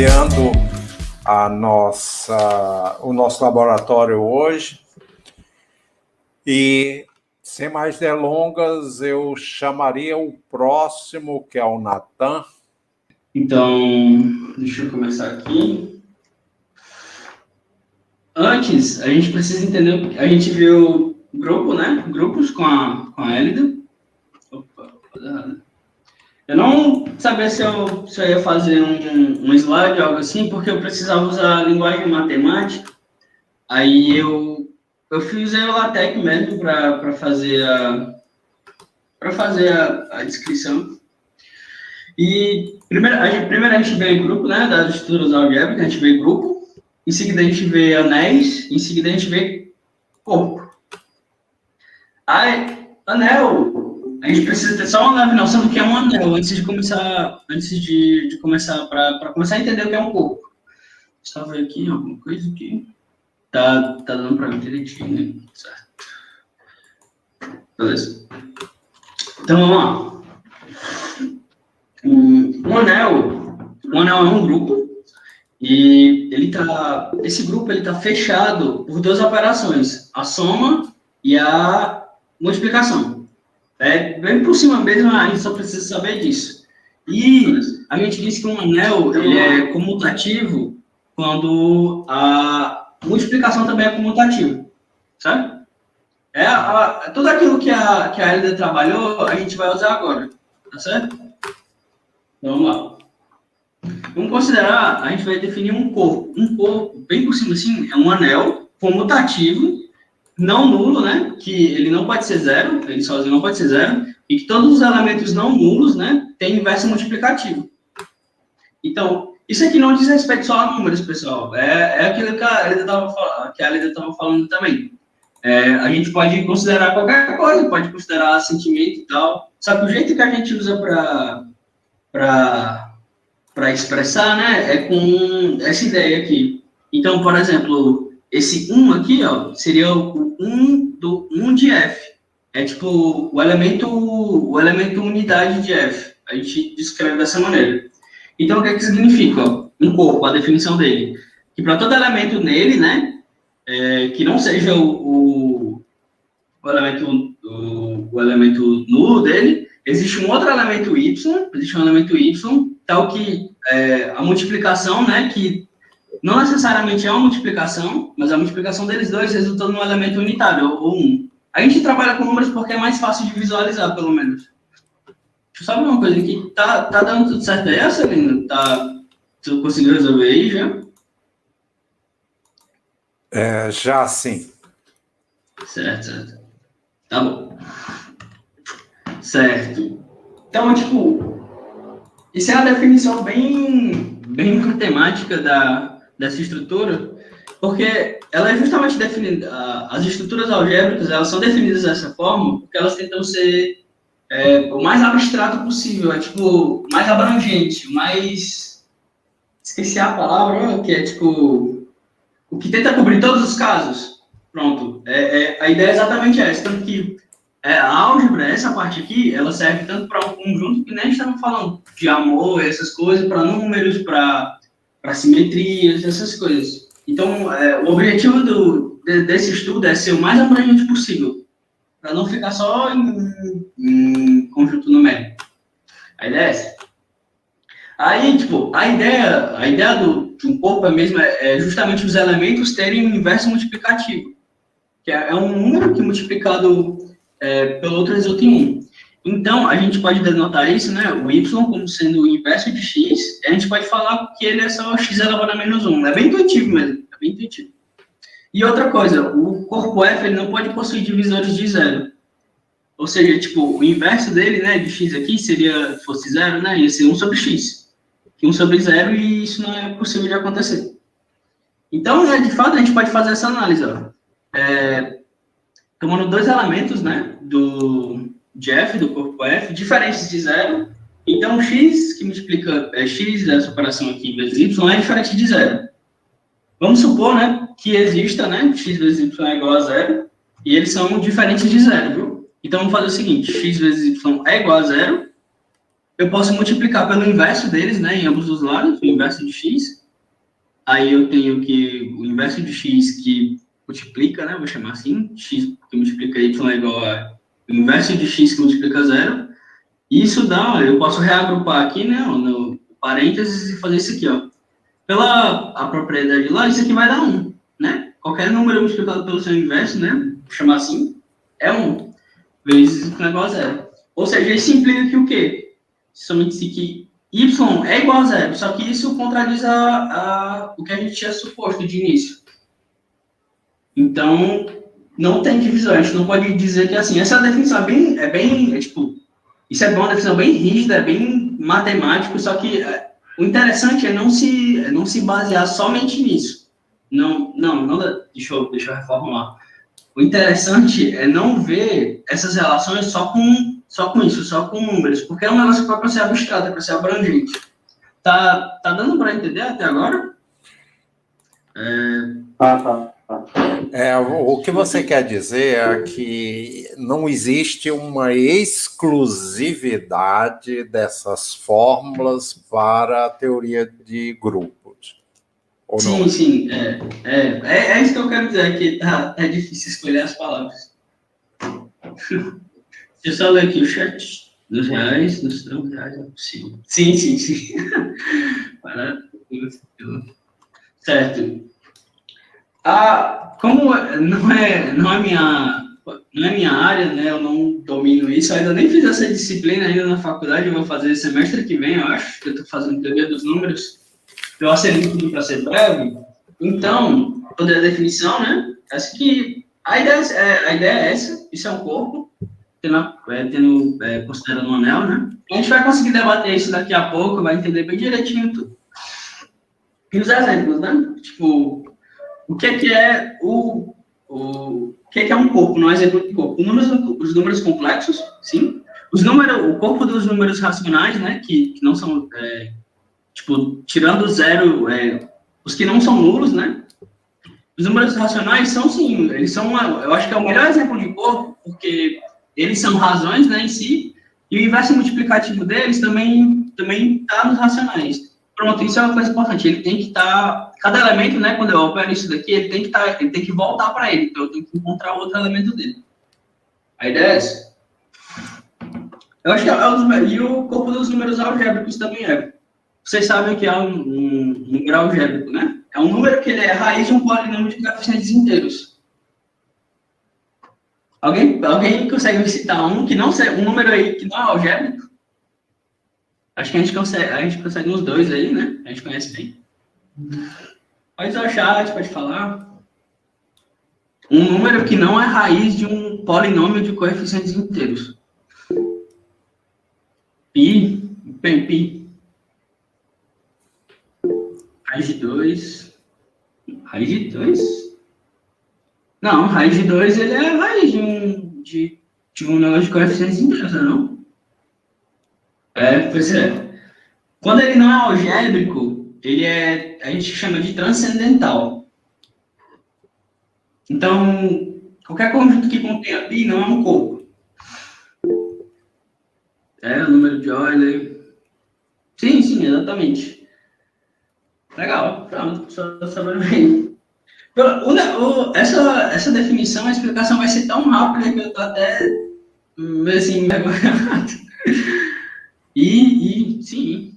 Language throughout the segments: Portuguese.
iniciando o nosso laboratório hoje. E, sem mais delongas, eu chamaria o próximo, que é o Natan. Então, deixa eu começar aqui. Antes, a gente precisa entender, a gente viu grupo, né? Grupos com a Elida. Opa, coisa errada. Eu não sabia se eu ia fazer um slide ou algo assim, porque eu precisava usar a linguagem matemática. Aí eu usei o LaTeX mesmo para fazer a descrição. E primeiro a gente vê grupo, né, das estruturas algébricas, a gente vê grupo, em seguida a gente vê anéis, em seguida a gente vê corpo. Aí, anel, a gente precisa ter só uma leve noção do que é um anel, antes de começar, para começar a entender o que é um corpo. Só ver aqui alguma coisa aqui. Tá dando para ver direitinho, né? Certo. Beleza. Então, vamos lá. Um anel é um grupo e esse grupo está fechado por duas operações, a soma e a multiplicação. Bem por cima mesmo, a gente só precisa saber disso. E a gente diz que um anel ele é comutativo quando a multiplicação também é comutativa, certo? Tudo aquilo que a Elida trabalhou, a gente vai usar agora, tá certo? Então, vamos lá. Vamos considerar, a gente vai definir um corpo. Um corpo, bem por cima assim, é um anel comutativo, não nulo, né? Que ele não pode ser zero, ele sozinho não pode ser zero, e que todos os elementos não nulos, né, têm inverso multiplicativo. Então, isso aqui não diz respeito só a números, pessoal. É aquilo que a Elida estava falando também. A gente pode considerar qualquer coisa, pode considerar sentimento e tal. Só que o jeito que a gente usa para expressar, né, é com essa ideia aqui. Então, por exemplo, esse 1 aqui, ó, seria o 1 de F. É tipo o elemento unidade de F. A gente descreve dessa maneira. Então, o que é que significa? Ó, um corpo, a definição dele. Que para todo elemento nele, né, que não seja o elemento nulo dele, existe um outro elemento y, tal que a multiplicação, né, que não necessariamente é uma multiplicação, mas a multiplicação deles dois resulta num elemento unitário, ou 1. A gente trabalha com números porque é mais fácil de visualizar, pelo menos. Deixa eu só ver uma coisa aqui. Tá dando tudo certo aí, Celina? Tu conseguiu resolver aí já? Já sim. Certo. Tá bom. Certo. Então, tipo, isso é a definição bem matemática dessa estrutura, porque ela é justamente definida, as estruturas algébricas, elas são definidas dessa forma, porque elas tentam ser o mais abstrato possível, tipo, mais abrangente, mais... Esqueci a palavra, que é, tipo, o que tenta cobrir todos os casos. Pronto. A ideia é exatamente essa, tanto que a álgebra, essa parte aqui, ela serve tanto para um conjunto que nem a gente estava falando de amor, essas coisas, para números, para simetrias, essas coisas. Então, o objetivo desse estudo é ser o mais abrangente possível, para não ficar só em conjunto numérico. A ideia é essa. Aí, tipo, a ideia de um corpo é justamente os elementos terem um inverso multiplicativo, que é um número que multiplicado pelo outro resulta em 1. Então, a gente pode denotar isso, né, o y como sendo o inverso de x, e a gente pode falar que ele é só x elevado a menos 1. É bem intuitivo mesmo, é bem intuitivo. E outra coisa, o corpo F ele não pode possuir divisores de zero. Ou seja, tipo, o inverso dele, né, de x aqui, fosse zero, né, ia ser 1 sobre x. 1 sobre 0, e isso não é possível de acontecer. Então, de fato, a gente pode fazer essa análise, ó. Tomando dois elementos, né, de F, do corpo F, diferentes de zero. Então, x, que multiplica x, essa operação aqui, vezes y, é diferente de zero. Vamos supor, né, que exista, né, x vezes y é igual a zero, e eles são diferentes de zero, viu? Então, vamos fazer o seguinte, x vezes y é igual a zero. eu posso multiplicar pelo inverso deles, né, em ambos os lados, o inverso de x. Aí eu tenho que o inverso de x que multiplica, né, vou chamar assim, x que multiplica y é igual a o inverso de x que multiplica zero. Isso dá, eu posso reagrupar aqui, né, no parênteses e fazer isso aqui, ó. Pela a propriedade lá, isso aqui vai dar 1, né? Qualquer número multiplicado pelo seu inverso, né, vou chamar assim, é 1, vezes o negócio zero. Ou seja, isso implica que o quê? Somente se que y é igual a zero, só que isso contradiz o que a gente tinha suposto de início. Então, não tem divisão, a gente não pode dizer que assim, essa definição tipo, isso é uma definição bem rígida, é bem matemático, só que o interessante é não se basear somente nisso. Deixa eu reformular. O interessante é não ver essas relações só com isso, só com números, porque é um negócio para ser abstrato, para ser abrangente. Tá dando para entender até agora? Tá. O que você quer dizer é que não existe uma exclusividade dessas fórmulas para a teoria de grupos. Ou sim, não? Sim. É isso que eu quero dizer, que é difícil escolher as palavras. Deixa eu só ler aqui o chat. Dos reais é possível. Sim. Certo. Como não é minha área, né? Eu não domino isso, eu ainda nem fiz essa disciplina ainda na faculdade, eu vou fazer semestre que vem, eu acho, que eu estou fazendo teoria dos números. Eu aceitei tudo para ser breve. Então, toda a definição, né? Essa que a ideia é essa, isso é um corpo, considerando um anel, né? A gente vai conseguir debater isso daqui a pouco, vai entender bem direitinho tudo. E os exemplos, né? Tipo, o que é o que é um corpo, no exemplo de corpo? Os números complexos, sim. O corpo dos números racionais, né? Que não são, tipo, tirando zero, os que não são nulos, né? Os números racionais são, sim, eles são, eu acho que é o melhor exemplo de corpo, porque eles são razões, né, em si, e o inverso multiplicativo deles também está nos racionais. Pronto, isso é uma coisa importante. Ele tem que estar. Cada elemento, né? Quando eu opero isso daqui, ele tem que voltar para ele. Então, eu tenho que encontrar outro elemento dele. A ideia é essa. Eu acho que e o corpo dos números algébricos também é. Vocês sabem que é um número algébrico, né? É um número que ele é raiz de um polinômio de coeficientes inteiros. Alguém consegue me citar um número aí que não é algébrico? Acho que a gente consegue uns dois aí, né? A gente conhece bem. Pode usar o chat, pode falar. Um número que não é raiz de um polinômio de coeficientes inteiros. Pi. Raiz de 2. Raiz de 2? Não, raiz de 2 ele é raiz de um negócio de coeficientes inteiros, não? Pois é. Quando ele não é algébrico, a gente chama de transcendental. Então, qualquer conjunto que contenha pi não é um corpo. O número de Euler. Sim, exatamente. Legal, pronto, só sabendo bem. Essa definição, a explicação vai ser tão rápida que eu tô até meio assim, envergonhado. Sim.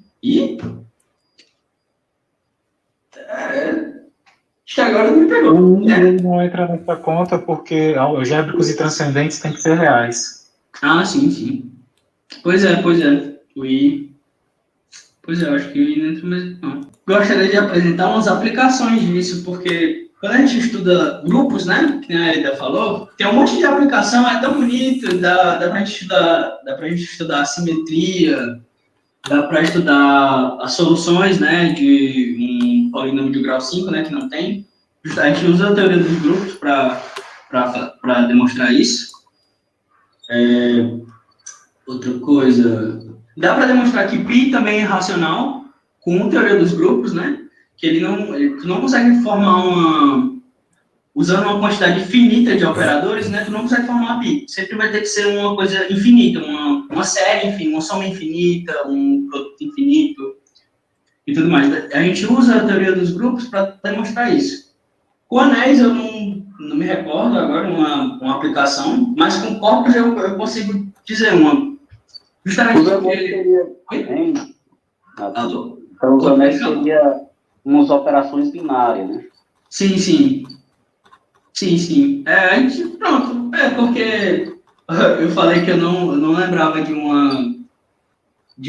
Acho que agora me pegou. Ele não entra nessa conta porque algébricos e transcendentes têm que ser reais. Sim. Pois é. O I. Pois é, eu acho que o I não entra mesmo, não. Gostaria de apresentar umas aplicações disso, porque quando a gente estuda grupos, né, que a Aida falou, tem um monte de aplicação, é tão bonito, dá pra gente estudar a simetria, dá para estudar as soluções, né, de um polinômio de grau 5, né, que não tem. A gente usa a teoria dos grupos para demonstrar isso. Outra coisa, dá para demonstrar que π também é racional com a teoria dos grupos, né, que tu não consegue formar usando uma quantidade finita de operadores, né, tu não consegue formar uma API. Sempre vai ter que ser uma coisa infinita, uma série, enfim, uma soma infinita, um produto infinito e tudo mais. A gente usa a teoria dos grupos para demonstrar isso. Com anéis eu não me recordo agora uma aplicação, mas com corpos eu consigo dizer uma. Justamente porque... Alô? Então, os anéis seria umas operações binárias, né? Sim, sim. Sim, sim. A gente, pronto. Porque eu falei que eu não lembrava de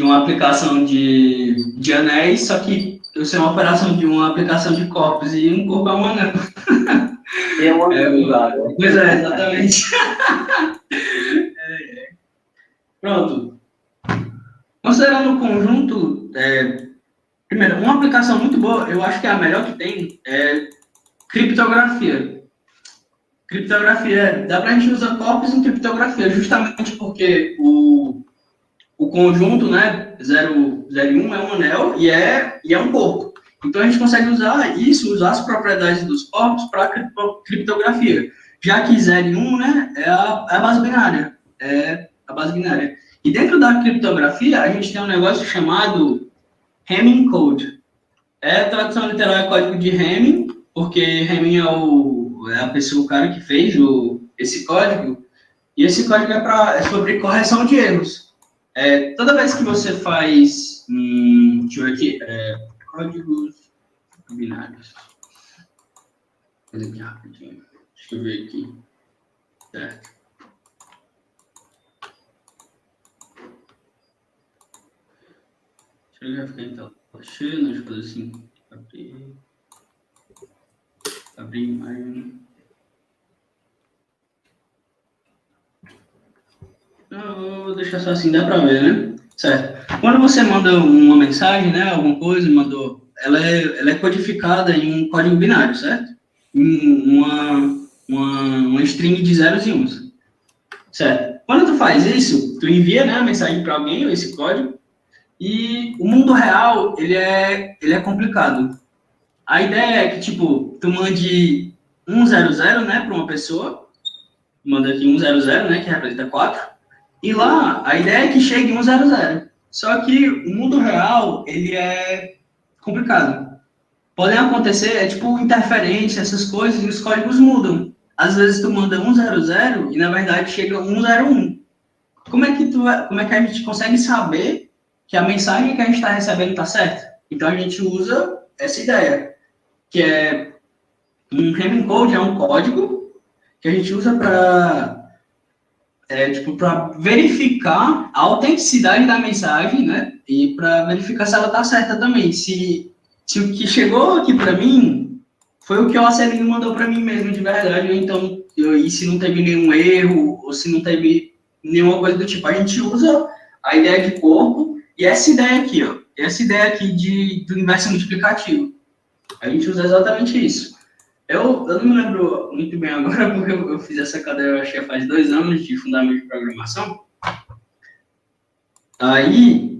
uma aplicação de anéis, só que eu sei uma operação de uma aplicação de corpos e um corpo é um anel. É um anel. Pois é, exatamente. Pronto. Considerando o conjunto, primeiro, uma aplicação muito boa, eu acho que é a melhor que tem, é criptografia. Criptografia, dá para a gente usar corpos em criptografia, justamente porque o conjunto, né, 0 e 1 é um anel e é um corpo. Então, a gente consegue usar as propriedades dos corpos para criptografia. Já que 0 e 1, né, é a base binária. É a base binária. E dentro da criptografia, a gente tem um negócio chamado Hamming Code. A tradução literal é código de Hamming, porque Hamming é a pessoa, o cara que fez esse código, e esse código é sobre correção de erros. Toda vez que você faz, deixa eu ver aqui, códigos binários. Vou fazer aqui rapidinho. Deixa eu ver aqui. Certo. Deixa eu ficar em tela cheia, deixa eu fazer assim. Abrir imagem. Eu vou deixar só assim, dá pra ver, né? Certo. Quando você manda uma mensagem, né, alguma coisa, ela é codificada em um código binário, certo? Em uma string de zeros e uns. Certo. Quando tu faz isso, tu envia, né, a mensagem para alguém, esse código, e o mundo real, ele é complicado. A ideia é que, tipo, tu mande 100, né, para uma pessoa, manda aqui 100, né, que representa 4, e lá, a ideia é que chegue 100. Só que o mundo real, ele é complicado. Podem acontecer, tipo, interferência, essas coisas, e os códigos mudam. Às vezes tu manda 100 e, na verdade, chega 101. Como é que a gente consegue saber que a mensagem que a gente está recebendo está certa? Então, a gente usa essa ideia, que é um Hamming Code, é um código que a gente usa para verificar a autenticidade da mensagem, né? E para verificar se ela está certa também. Se o que chegou aqui para mim foi o que o ACL mandou para mim mesmo, de verdade, então, e se não teve nenhum erro, ou se não teve nenhuma coisa do tipo, a gente usa a ideia de corpo e essa ideia aqui, ó, do inverso multiplicativo. A gente usa exatamente isso. Eu não me lembro muito bem agora, porque eu fiz essa cadeira, eu acho que faz 2 anos, de fundamento de programação.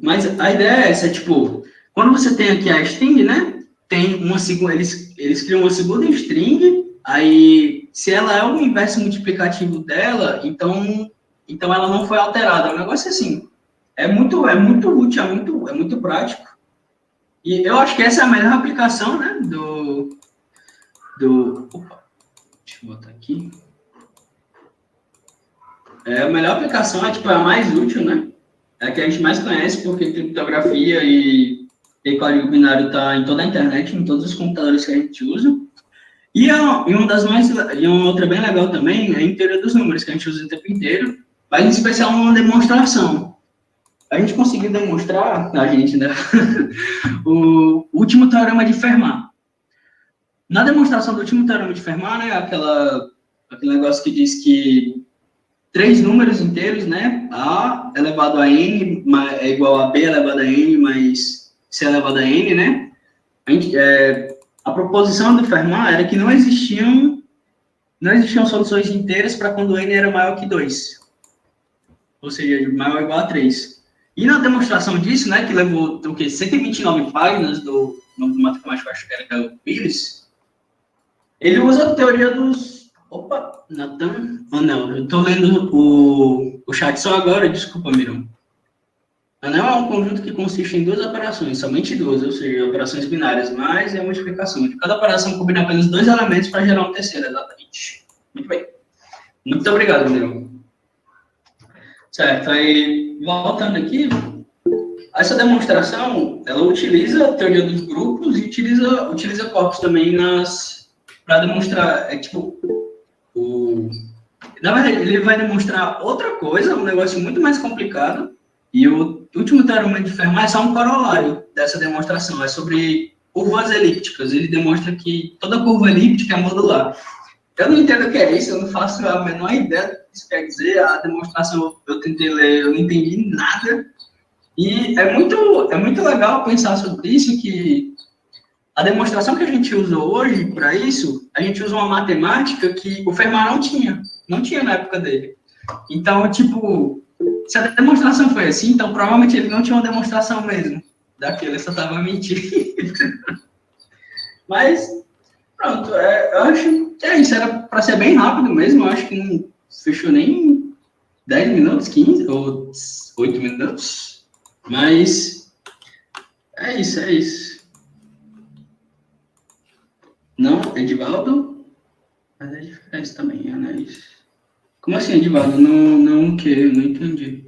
Mas a ideia é essa, tipo, quando você tem aqui a string, né, tem uma segunda, eles criam uma segunda string, aí, se ela é o inverso multiplicativo dela, então ela não foi alterada. É um negócio assim. É muito útil, é muito prático. E eu acho que essa é a melhor aplicação, né, opa, deixa eu botar aqui. A melhor aplicação é a mais útil, né? É a que a gente mais conhece, porque criptografia e código binário está em toda a internet, em todos os computadores que a gente usa. E uma outra bem legal também é a teoria dos números, que a gente usa o tempo inteiro, mas em especial uma demonstração. A gente conseguiu demonstrar, né, o último teorema de Fermat. Na demonstração do último teorema de Fermat, né, aquele negócio que diz que 3 números inteiros, né, A elevado a N é igual a B elevado a N mais C elevado a N, né, a proposição do Fermat era que não existiam soluções inteiras para quando N era maior que 2. Ou seja, maior ou igual a 3. E na demonstração disso, né, que levou 129 páginas do matemático, acho que era o Pires, Ele usa a teoria dos... Opa, Natan... Oh, não, eu estou lendo o chat só agora, desculpa, Mirão. Anel é um conjunto que consiste em duas operações, somente duas, ou seja, operações binárias, mas é a multiplicação. De cada operação combina apenas dois elementos para gerar um terceiro, exatamente. Muito bem. Muito obrigado, Mirão. Certo, aí, voltando aqui, essa demonstração, ela utiliza a teoria dos grupos e utiliza corpos também para demonstrar, na verdade, ele vai demonstrar outra coisa, um negócio muito mais complicado, e o último teorema de Fermat é só um corolário dessa demonstração, é sobre curvas elípticas. Ele demonstra que toda curva elíptica é modular. Eu não entendo o que é isso, eu não faço a menor ideia do que isso quer dizer. A demonstração eu tentei ler, eu não entendi nada. E é muito legal pensar sobre isso, que a demonstração que a gente usou hoje para isso, a gente usa uma matemática que o Fermat não tinha na época dele. Então, tipo, se a demonstração foi assim, então provavelmente ele não tinha uma demonstração mesmo daquilo, ele só estava mentindo. Mas, pronto, eu acho que é isso, era para ser bem rápido mesmo, eu acho que não fechou nem 10 minutos, 15 ou 8 minutos, mas é isso. Não, Edivaldo? Mas é diferença também, né? Isso. Como assim, Edivaldo? Não o quê? Eu não entendi.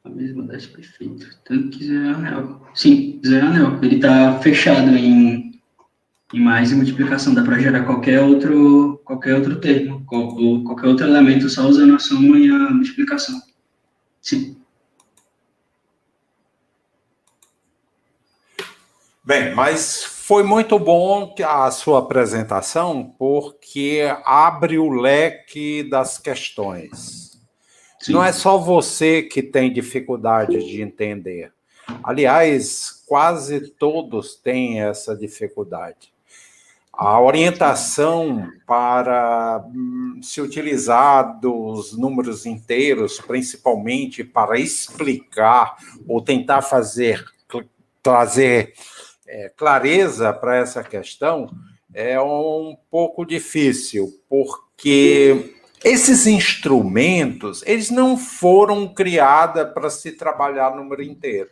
A mesma das perfeito. Tanto que Zé Anel. Sim, Zé Anel. Ele está fechado em mais e multiplicação. Dá para gerar qualquer outro termo, ou qualquer outro elemento, só usando a soma e a multiplicação. Sim. Bem, mas foi muito bom a sua apresentação, porque abre o leque das questões. Sim. Não é só você que tem dificuldade de entender. Aliás, quase todos têm essa dificuldade. A orientação para se utilizar dos números inteiros, principalmente para explicar ou tentar trazer clareza para essa questão, é um pouco difícil, porque esses instrumentos, eles não foram criados para se trabalhar número inteiro.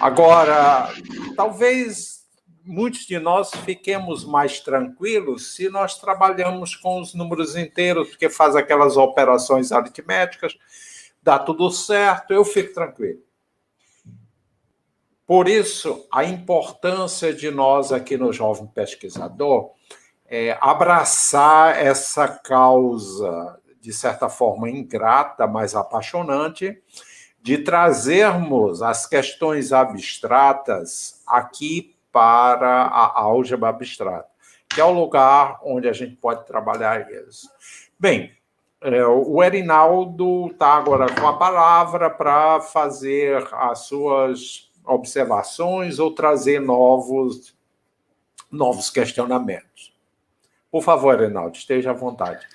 Agora, talvez muitos de nós fiquemos mais tranquilos se nós trabalhamos com os números inteiros, porque faz aquelas operações aritméticas, dá tudo certo, eu fico tranquilo. Por isso, a importância de nós aqui no Jovem Pesquisador é abraçar essa causa, de certa forma ingrata, mas apaixonante, de trazermos as questões abstratas aqui para a álgebra abstrata, que é o lugar onde a gente pode trabalhar isso. Bem, o Erinaldo está agora com a palavra para fazer as suas observações ou trazer novos questionamentos. Por favor, Erinaldo, esteja à vontade.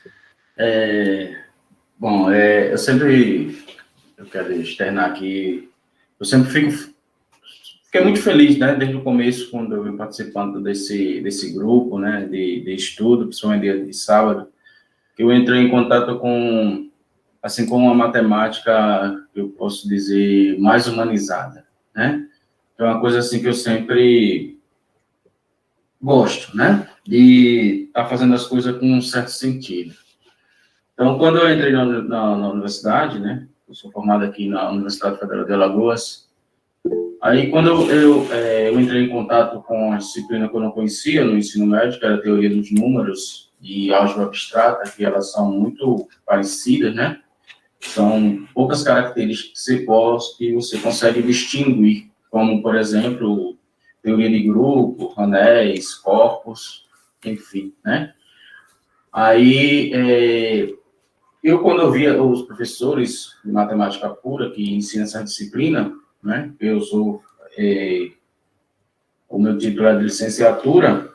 Eu quero externar aqui, eu sempre fiquei muito feliz, né, desde o começo, quando eu vim participando desse grupo, né, de estudo, principalmente dia de sábado, que eu entrei em contato com uma matemática, eu posso dizer, mais humanizada, né? É uma coisa assim que eu sempre gosto, né? De estar fazendo as coisas com um certo sentido. Então, quando eu entrei na universidade, né? Eu sou formado aqui na Universidade Federal de Alagoas. Aí, quando eu entrei em contato com a disciplina que eu não conhecia no ensino médio, que era a teoria dos números e álgebra abstrata, que elas são muito parecidas, né? São poucas características que você consegue distinguir, como, por exemplo, teoria de grupo, anéis, corpos, enfim, né? Aí, quando eu via os professores de matemática pura que ensinam essa disciplina, né? Eu sou, o meu título é de licenciatura,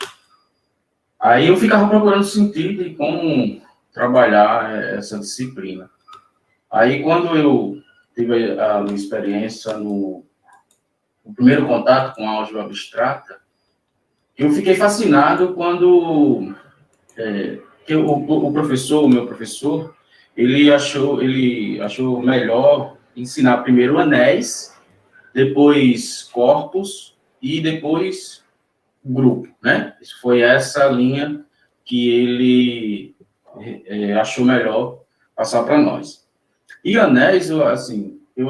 aí eu ficava procurando sentido de como trabalhar essa disciplina. Aí, quando eu tive a minha experiência o primeiro contato com a álgebra abstrata, Eu fiquei fascinado quando que o professor, o meu professor, ele achou melhor ensinar primeiro anéis, depois corpos e depois grupo, né? Foi essa linha que ele achou melhor passar para nós. E anéis, eu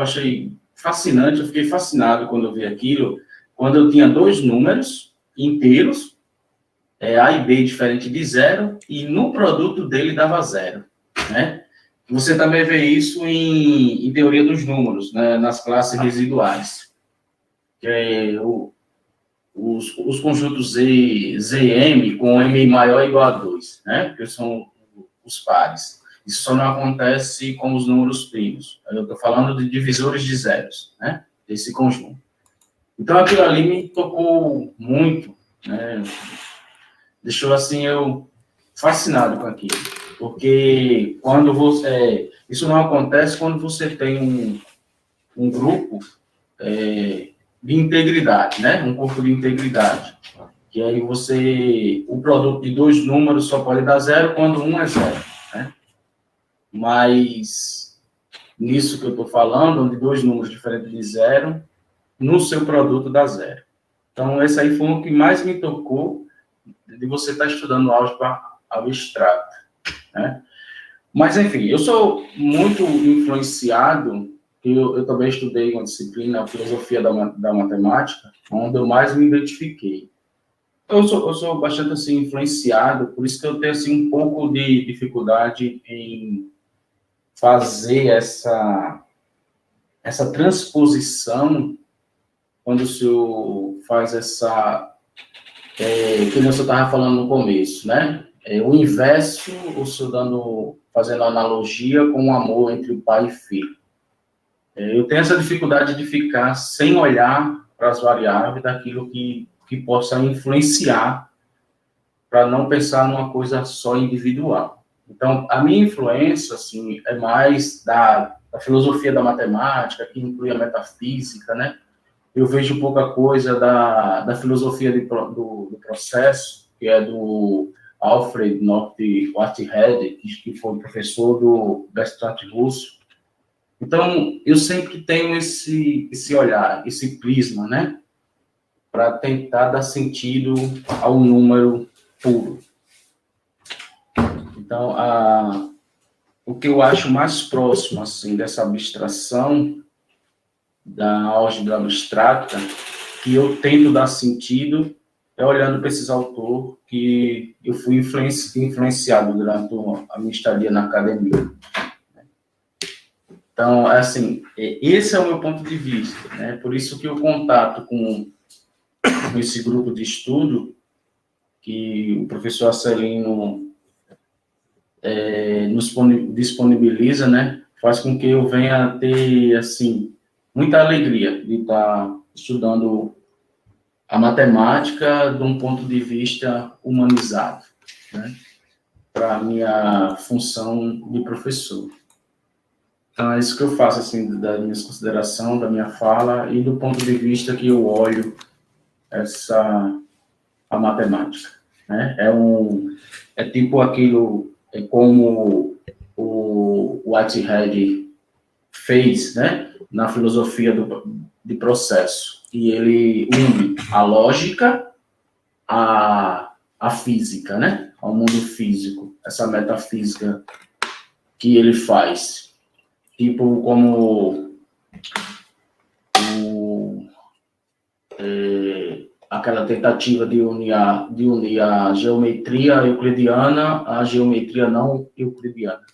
achei fascinante, eu fiquei fascinado quando eu vi aquilo, quando eu tinha 2 números inteiros, A e B diferente de 0, e no produto dele dava 0, né? Você também vê isso em teoria dos números, né, nas classes residuais. Que é os conjuntos ZM com M maior igual a 2, né? Que são os pares. Isso só não acontece com os números primos. Eu estou falando de divisores de zeros, né? Desse conjunto. Então, aquilo ali me tocou muito, né? Deixou, assim, eu fascinado com aquilo. Porque quando você... Isso não acontece quando você tem um grupo de integridade, né? Um corpo de integridade. Que aí o produto de 2 números só pode dar 0 quando um é 0, né? Mas nisso que eu estou falando, onde 2 números diferentes de 0, no seu produto dá 0. Então, esse aí foi o que mais me tocou de você estar estudando álgebra abstrata, né? Mas, enfim, eu sou muito influenciado, eu também estudei uma disciplina, a filosofia da matemática, onde eu mais me identifiquei. Eu sou bastante, assim, influenciado, por isso que eu tenho, assim, um pouco de dificuldade em fazer essa transposição quando o senhor faz que o senhor estava falando no começo, né? O inverso, o senhor fazendo analogia com o amor entre o pai e filho. Eu tenho essa dificuldade de ficar sem olhar para as variáveis daquilo que possa influenciar, para não pensar numa coisa só individual. Então, a minha influência, assim, é mais da filosofia da matemática, que inclui a metafísica, né? Eu vejo pouca coisa da filosofia do processo, que é do Alfred North Whitehead, que foi professor do Bertrand Russell. Então, eu sempre tenho esse olhar, esse prisma, né? Para tentar dar sentido ao número puro. Então, o que eu acho mais próximo, assim, dessa abstração da álgebra abstrata, que eu tento dar sentido, é olhando para esses autores que eu fui influenciado durante a minha estadia na academia. Então, assim, esse é o meu ponto de vista, né? Por isso que o contato com esse grupo de estudo, que o professor Arcelino nos disponibiliza, né? Faz com que eu venha ter, assim, muita alegria de estar estudando a matemática de um ponto de vista humanizado, né? Para a minha função de professor. Então, é isso que eu faço, assim, da minha consideração, da minha fala, e do ponto de vista que eu olho a matemática, né? É tipo aquilo, como o Whitehead fez, né? Na filosofia de processo. E ele une a lógica à física, né? Ao mundo físico, essa metafísica que ele faz. Tipo, como aquela tentativa de unir a geometria euclidiana à geometria não euclidiana.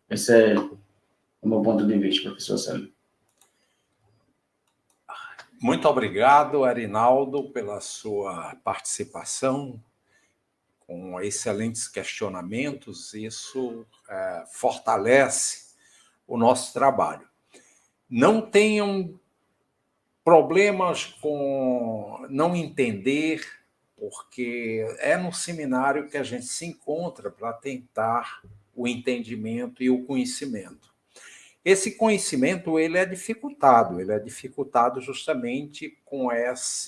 Esse é o meu ponto de vista, professor Célio. Muito obrigado, Arinaldo, pela sua participação, com excelentes questionamentos. Isso fortalece o nosso trabalho. Não tenham problemas com não entender, porque é no seminário que a gente se encontra para tentar o entendimento e o conhecimento. Esse conhecimento ele é dificultado justamente com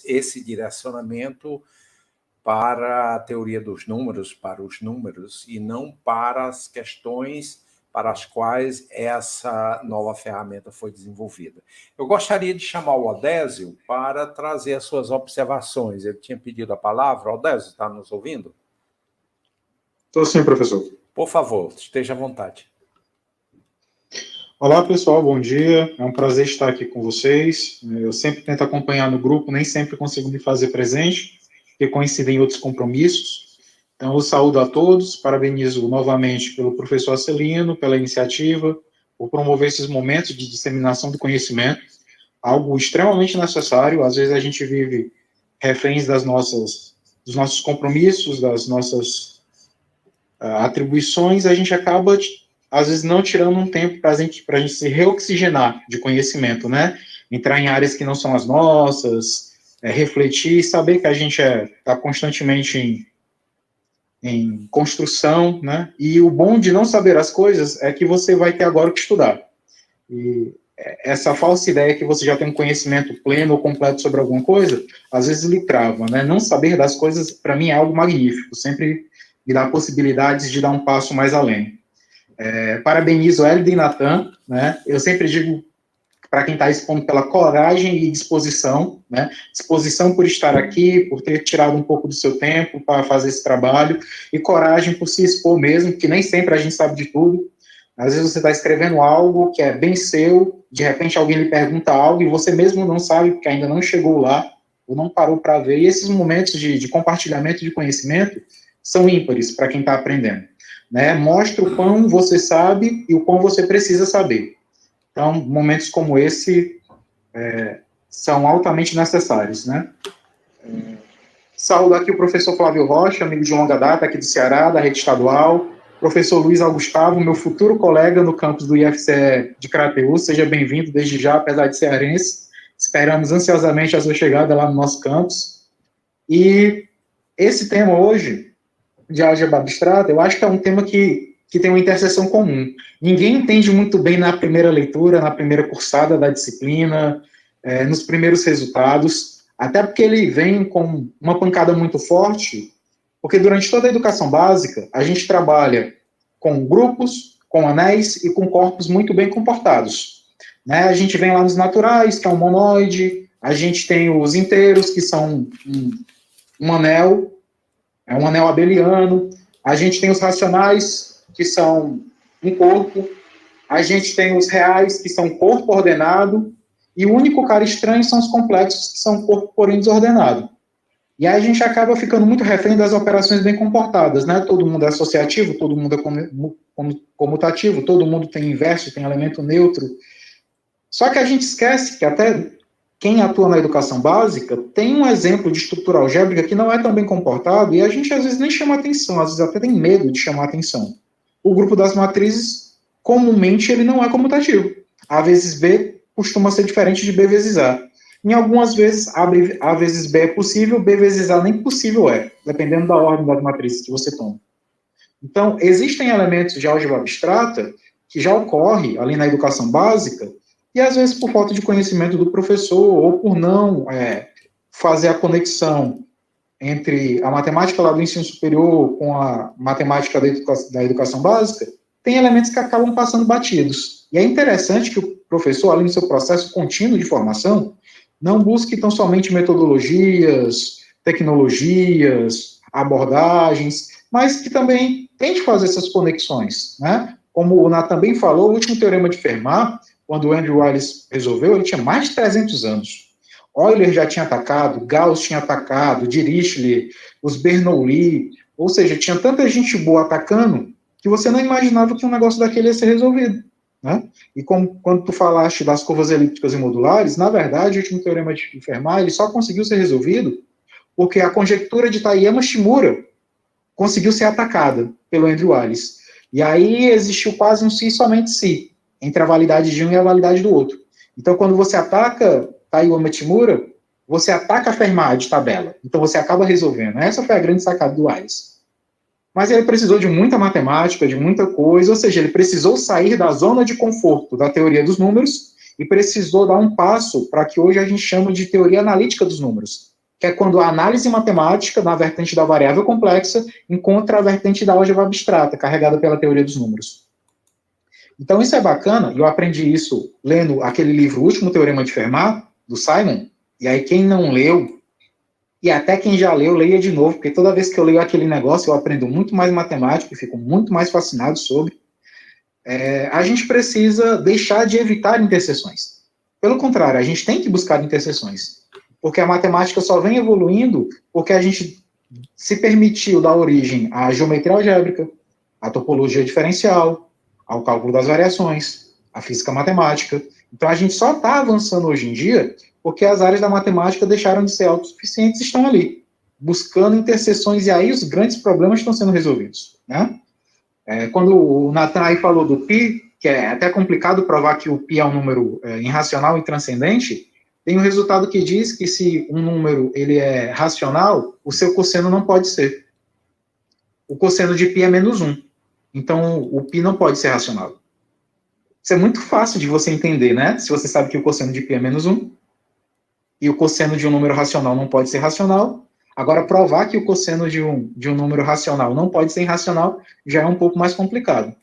esse direcionamento para a teoria dos números, para os números, e não para as questões para as quais essa nova ferramenta foi desenvolvida. Eu gostaria de chamar o Odésio para trazer as suas observações. Ele tinha pedido a palavra. Odésio, está nos ouvindo? Estou sim, professor. Por favor, esteja à vontade. Olá, pessoal, bom dia. É um prazer estar aqui com vocês. Eu sempre tento acompanhar no grupo, nem sempre consigo me fazer presente, porque coincidem em outros compromissos. Então, eu saúdo a todos, parabenizo novamente pelo professor Acelino, pela iniciativa, por promover esses momentos de disseminação do conhecimento, algo extremamente necessário. Às vezes a gente vive reféns dos nossos compromissos, das nossas atribuições, a gente acaba, às vezes, não tirando um tempo para a gente se reoxigenar de conhecimento, né? Entrar em áreas que não são as nossas, refletir, saber que a gente está constantemente em construção, né? E o bom de não saber as coisas é que você vai ter agora que estudar. E essa falsa ideia que você já tem um conhecimento pleno ou completo sobre alguma coisa, às vezes lhe trava, né? Não saber das coisas, para mim, é algo magnífico, sempre me dá possibilidades de dar um passo mais além. Parabenizo Hélida e Natan, né? Eu sempre digo para quem está expondo pela coragem e disposição, né? Disposição por estar aqui, por ter tirado um pouco do seu tempo para fazer esse trabalho, e coragem por se expor mesmo, que nem sempre a gente sabe de tudo. Às vezes você está escrevendo algo que é bem seu, de repente alguém lhe pergunta algo e você mesmo não sabe, porque ainda não chegou lá, ou não parou para ver, e esses momentos de compartilhamento de conhecimento são ímpares para quem está aprendendo, né? Mostra o quão você sabe e o quão você precisa saber. Então, momentos como esse são altamente necessários, né? Saúdo aqui o professor Flávio Rocha, amigo de longa data aqui do Ceará, da rede estadual, professor Luiz Augustavo, meu futuro colega no campus do IFCE de Crateús, seja bem-vindo desde já, apesar de cearense, esperamos ansiosamente a sua chegada lá no nosso campus. E esse tema hoje, de álgebra abstrata, eu acho que é um tema que tem uma interseção comum. Ninguém entende muito bem na primeira leitura, na primeira cursada da disciplina, nos primeiros resultados, até porque ele vem com uma pancada muito forte, porque durante toda a educação básica, a gente trabalha com grupos, com anéis e com corpos muito bem comportados, né? A gente vem lá nos naturais, que é um monoide, a gente tem os inteiros, que são um anel, é um anel abeliano, a gente tem os racionais, que são um corpo, a gente tem os reais, que são corpo ordenado, e o único cara estranho são os complexos, que são corpo, porém, desordenado. E aí a gente acaba ficando muito refém das operações bem comportadas, né? Todo mundo é associativo, todo mundo é comutativo, todo mundo tem inverso, tem elemento neutro. Só que a gente esquece que até quem atua na educação básica tem um exemplo de estrutura algébrica que não é tão bem comportado, e a gente às vezes nem chama atenção, às vezes até tem medo de chamar atenção. O grupo das matrizes, comumente, ele não é comutativo. A vezes B costuma ser diferente de B vezes A. Em algumas vezes, A vezes B é possível, B vezes A nem possível é, dependendo da ordem das matrizes que você toma. Então, existem elementos de álgebra abstrata que já ocorre ali na educação básica, e às vezes por falta de conhecimento do professor, ou por não fazer a conexão entre a matemática lá do ensino superior com a matemática da educação básica, tem elementos que acabam passando batidos. E é interessante que o professor, além do seu processo contínuo de formação, não busque tão somente metodologias, tecnologias, abordagens, mas que também tente fazer essas conexões, né? Como o Nathan também falou, o último teorema de Fermat, quando o Andrew Wiles resolveu, ele tinha mais de 300 anos. Euler já tinha atacado, Gauss tinha atacado, Dirichlet, os Bernoulli, ou seja, tinha tanta gente boa atacando que você não imaginava que um negócio daquele ia ser resolvido, né? E quando tu falaste das curvas elípticas e modulares, na verdade, o último teorema de Fermat, ele só conseguiu ser resolvido porque a conjectura de Takayama-Shimura conseguiu ser atacada pelo Andrew Wiles. E aí existiu quase um si somente si, entre a validade de um e a validade do outro. Então, quando você ataca Takayama-Shimura, você ataca a Fermat de tabela. Então, você acaba resolvendo. Essa foi a grande sacada do Wiles. Mas ele precisou de muita matemática, de muita coisa, ou seja, ele precisou sair da zona de conforto da teoria dos números e precisou dar um passo para que hoje a gente chama de teoria analítica dos números, que é quando a análise matemática, na vertente da variável complexa, encontra a vertente da álgebra abstrata, carregada pela teoria dos números. Então, isso é bacana, e eu aprendi isso lendo aquele livro, O Último Teorema de Fermat, do Simon, e aí quem não leu, e até quem já leu, leia de novo, porque toda vez que eu leio aquele negócio, eu aprendo muito mais matemática e fico muito mais fascinado sobre. A gente precisa deixar de evitar interseções. Pelo contrário, a gente tem que buscar interseções, porque a matemática só vem evoluindo porque a gente se permitiu dar origem à geometria algébrica, à topologia diferencial, ao cálculo das variações, à física matemática. Então, a gente só está avançando hoje em dia porque as áreas da matemática deixaram de ser autossuficientes e estão ali, buscando interseções, e aí os grandes problemas estão sendo resolvidos, né? Quando o Nathan aí falou do π, que é até complicado provar que o π é um número irracional e transcendente, tem um resultado que diz que se um número ele é racional, o seu cosseno não pode ser. O cosseno de π é -1. Então, o π não pode ser racional. Isso é muito fácil de você entender, né? Se você sabe que o cosseno de π é -1, e o cosseno de um número racional não pode ser racional. Agora, provar que o cosseno de um número racional não pode ser irracional já é um pouco mais complicado.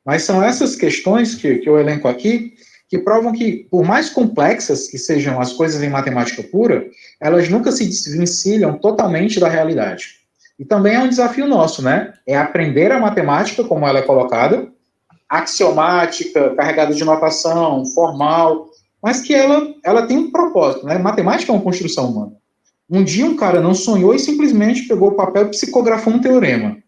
Mas são essas questões que eu elenco aqui que provam que, por mais complexas que sejam as coisas em matemática pura, elas nunca se desvencilham totalmente da realidade. E também é um desafio nosso, né? É aprender a matemática como ela é colocada, axiomática, carregada de notação, formal, mas que ela tem um propósito, né? Matemática é uma construção humana. Um dia um cara não sonhou e simplesmente pegou o papel e psicografou um teorema.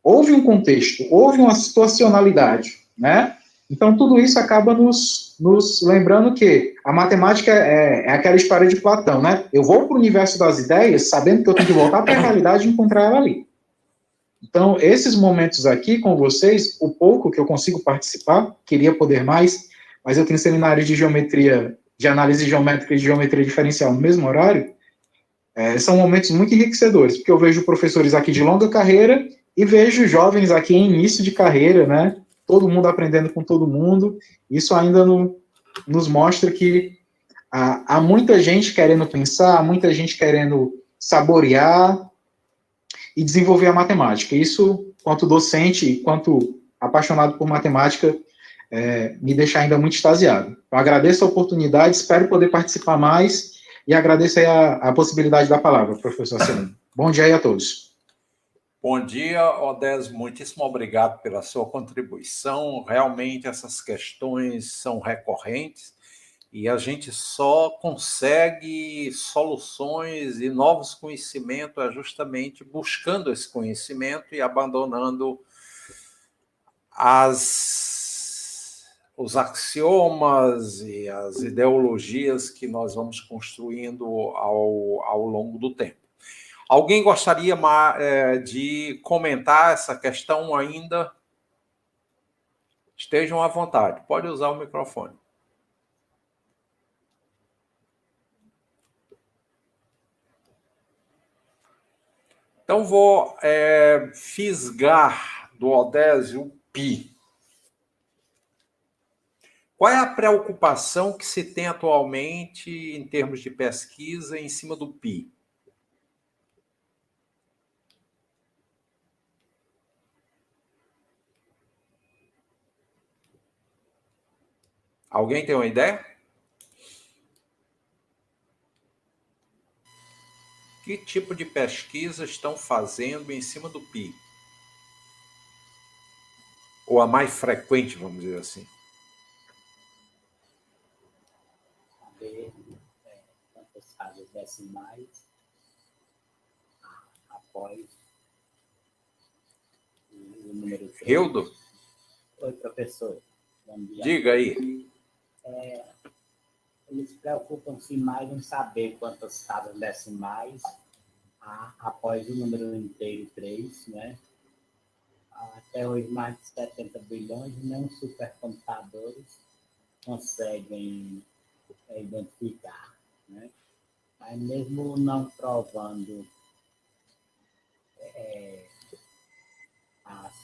Houve um contexto, houve uma situacionalidade, né? Então, tudo isso acaba nos lembrando que a matemática é aquela história de Platão, né? Eu vou para o universo das ideias sabendo que eu tenho que voltar para a realidade e encontrar ela ali. Então, esses momentos aqui com vocês, o pouco que eu consigo participar, queria poder mais, mas eu tenho seminário de geometria, de análise geométrica e de geometria diferencial no mesmo horário, são momentos muito enriquecedores, porque eu vejo professores aqui de longa carreira e vejo jovens aqui em início de carreira, né? Todo mundo aprendendo com todo mundo. Isso ainda nos mostra que há muita gente querendo pensar, há muita gente querendo saborear e desenvolver a matemática. Isso, quanto docente, quanto apaixonado por matemática, me deixa ainda muito extasiado. Eu agradeço a oportunidade, espero poder participar mais e agradeço aí a possibilidade da palavra, professor Celino. Bom dia aí a todos. Bom dia, Odésio, muitíssimo obrigado pela sua contribuição. Realmente essas questões são recorrentes e a gente só consegue soluções e novos conhecimentos justamente buscando esse conhecimento e abandonando os axiomas e as ideologias que nós vamos construindo ao longo do tempo. Alguém gostaria de comentar essa questão ainda? Estejam à vontade, pode usar o microfone. Então, vou fisgar do Odésio o π. Qual é a preocupação que se tem atualmente em termos de pesquisa em cima do π? Alguém tem uma ideia? Que tipo de pesquisa estão fazendo em cima do π? Ou a mais frequente, vamos dizer assim? Saber quantas casas decimais após o número 3. Hildo? Oi, professor. Bom dia. Diga aí. Eles preocupam-se mais em saber quantas casas decimais após o número inteiro 3, né? Até hoje, mais de 70 bilhões, e nem os supercomputadores conseguem identificar, né? Mas mesmo não provando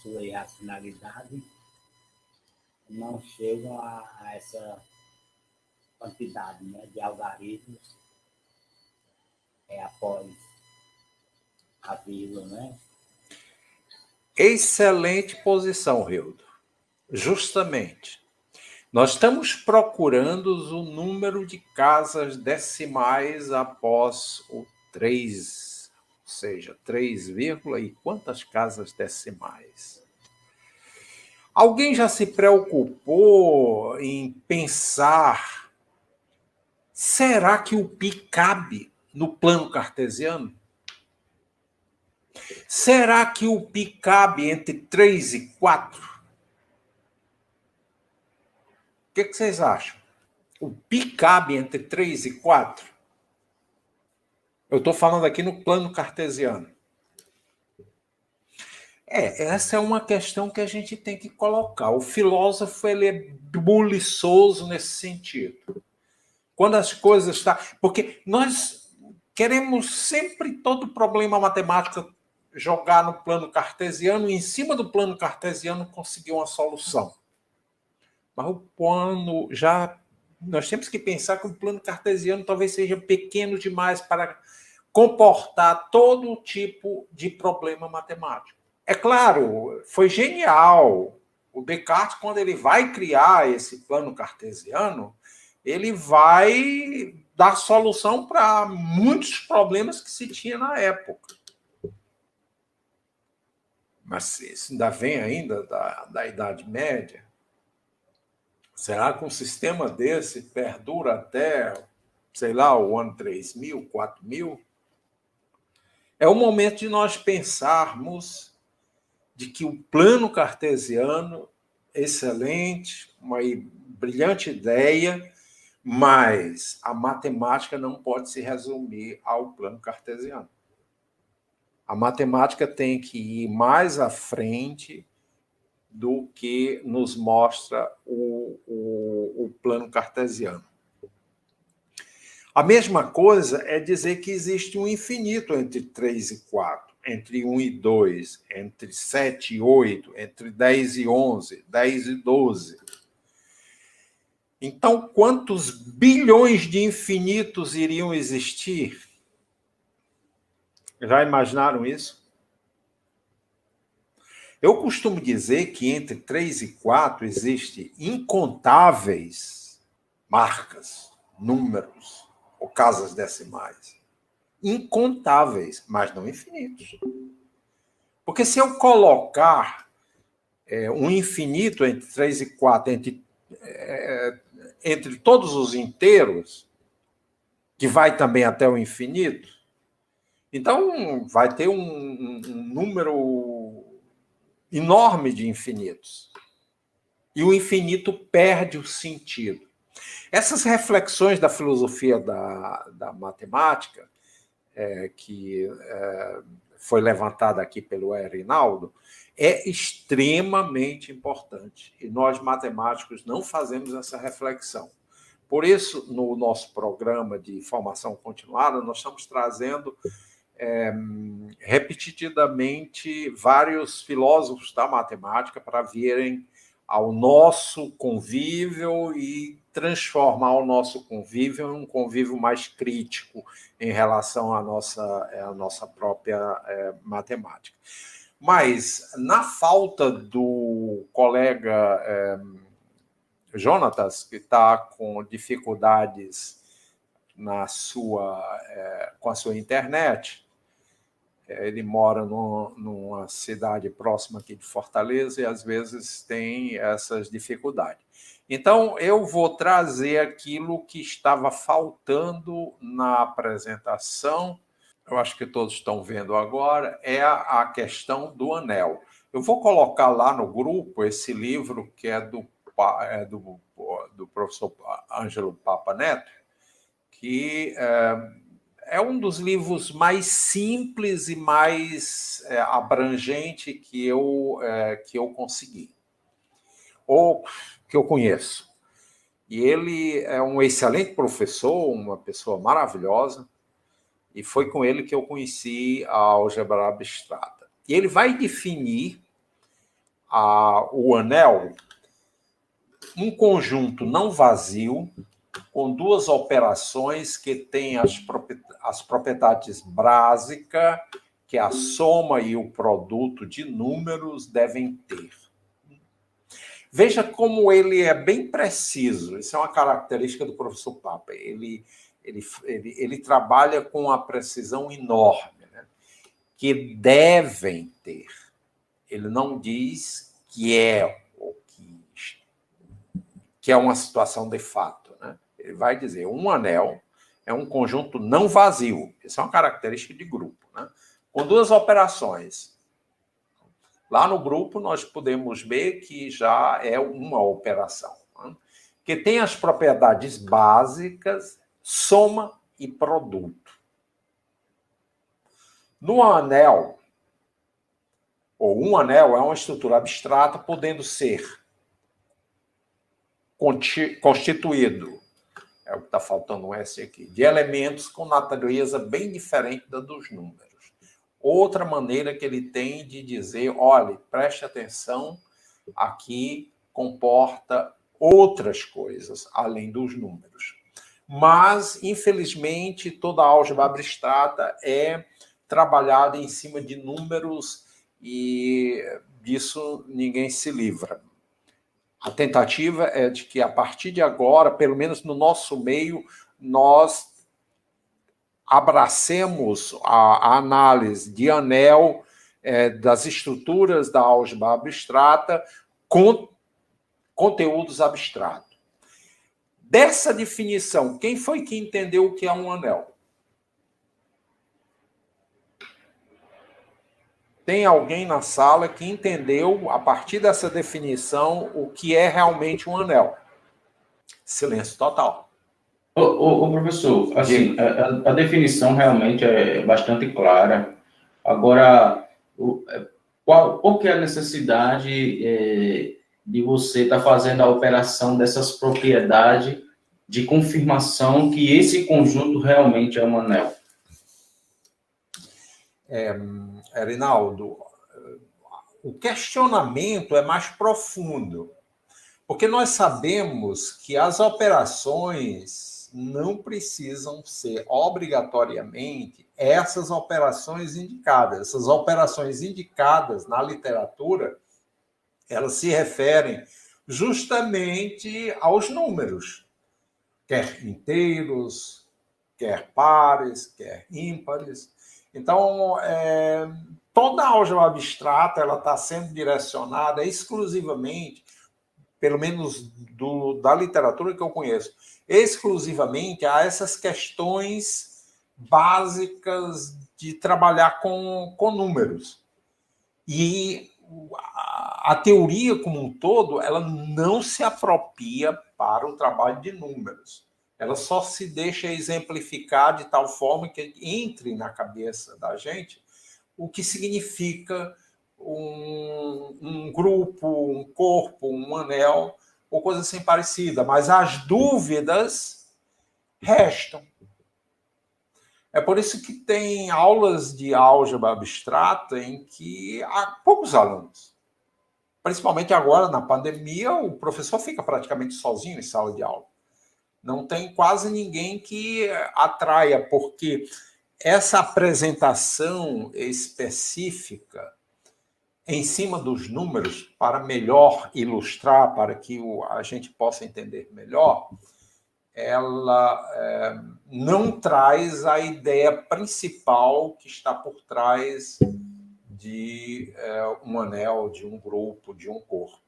sua irracionalidade, não chegam a essa quantidade, né, de algarismos após a vírgula, né? Excelente posição, Rildo. Justamente. Nós estamos procurando o número de casas decimais após o 3, ou seja, 3, e quantas casas decimais? Alguém já se preocupou em pensar, será que o π cabe no plano cartesiano? Será que o π cabe entre 3 e 4? O que vocês acham? O π cabe entre 3 e 4? Eu estou falando aqui no plano cartesiano. Essa é uma questão que a gente tem que colocar. O filósofo ele é buliçoso nesse sentido. Quando as coisas estão... Porque nós queremos sempre todo problema matemático jogar no plano cartesiano e, em cima do plano cartesiano, conseguir uma solução. Mas o plano já... Nós temos que pensar que o plano cartesiano talvez seja pequeno demais para comportar todo tipo de problema matemático. É claro, foi genial. O Descartes, quando ele vai criar esse plano cartesiano, ele vai dar solução para muitos problemas que se tinha na época. Mas isso ainda vem ainda da Idade Média. Será que um sistema desse perdura até, sei lá, o ano 3000, 4000? É o momento de nós pensarmos de que o plano cartesiano, excelente, uma brilhante ideia, mas a matemática não pode se resumir ao plano cartesiano. A matemática tem que ir mais à frente do que nos mostra o plano cartesiano. A mesma coisa é dizer que existe um infinito entre 3 e 4, entre 1 e 2, entre 7 e 8, entre 10 e 11, 10 e 12. Então, quantos bilhões de infinitos iriam existir? Já imaginaram isso? Eu costumo dizer que entre 3 e 4 existem incontáveis marcas, números ou casas decimais. Incontáveis, mas não infinitos. Porque se eu colocar um infinito entre 3 e 4, entre todos os inteiros, que vai também até o infinito, então vai ter um número enorme de infinitos. E o infinito perde o sentido. Essas reflexões da filosofia da matemática, que foi levantada aqui pelo Rinaldo, é extremamente importante. E nós, matemáticos, não fazemos essa reflexão. Por isso, no nosso programa de formação continuada, nós estamos trazendo repetidamente vários filósofos da matemática para virem ao nosso convívio e transformar o nosso convívio em um convívio mais crítico em relação à nossa própria matemática. Mas, na falta do colega Jonatas, que está com dificuldades com a sua internet, ele mora numa cidade próxima aqui de Fortaleza e, às vezes, tem essas dificuldades. Então, eu vou trazer aquilo que estava faltando na apresentação, eu acho que todos estão vendo agora, é a questão do anel. Eu vou colocar lá no grupo esse livro que é do professor Ângelo Papa Neto, que é um dos livros mais simples e mais abrangente que eu consegui, ou que eu conheço. E ele é um excelente professor, uma pessoa maravilhosa, e foi com ele que eu conheci a álgebra abstrata. E ele vai definir o anel, um conjunto não vazio, com duas operações que têm as propriedades básicas que a soma e o produto de números devem ter. Veja como ele é bem preciso. Isso é uma característica do professor Papa. Ele trabalha com uma precisão enorme, né? Que devem ter. Ele não diz que é ou que é uma situação de fato, né? Ele vai dizer, um anel é um conjunto não vazio. Isso é uma característica de grupo, né? Com duas operações. Lá no grupo, nós podemos ver que já é uma operação, né? Que tem as propriedades básicas, soma e produto. No anel, ou um anel é uma estrutura abstrata, podendo ser constituído, é o que está faltando um S aqui, de elementos com natureza bem diferente da dos números. Outra maneira que ele tem de dizer, olha, preste atenção, aqui comporta outras coisas, além dos números. Mas, infelizmente, toda a álgebra abstrata é trabalhada em cima de números e disso ninguém se livra. A tentativa é de que, a partir de agora, pelo menos no nosso meio, nós abracemos a análise de anel das estruturas da álgebra abstrata com conteúdos abstratos. Dessa definição, quem foi que entendeu o que é um anel? Tem alguém na sala que entendeu, a partir dessa definição, o que é realmente um anel? Silêncio total. Ô, professor, assim, a definição realmente é bastante clara. Agora, qual que é a necessidade de você estar fazendo a operação dessas propriedades de confirmação que esse conjunto realmente é um anel? Erinaldo, o questionamento é mais profundo, porque nós sabemos que as operações não precisam ser obrigatoriamente essas operações indicadas. Essas operações indicadas na literatura, elas se referem justamente aos números, quer inteiros, quer pares, quer ímpares. Então, toda a álgebra abstrata ela está sendo direcionada exclusivamente, pelo menos da literatura que eu conheço, exclusivamente a essas questões básicas de trabalhar com números. E a teoria como um todo, ela não se apropria para o trabalho de números. Ela só se deixa exemplificar de tal forma que entre na cabeça da gente o que significa um grupo, um corpo, um anel, ou coisa assim parecida. Mas as dúvidas restam. É por isso que tem aulas de álgebra abstrata em que há poucos alunos. Principalmente agora, na pandemia, o professor fica praticamente sozinho em sala de aula. Não tem quase ninguém que atraia, porque essa apresentação específica em cima dos números, para melhor ilustrar, para que a gente possa entender melhor, ela não traz a ideia principal que está por trás de um anel, de um grupo, de um corpo.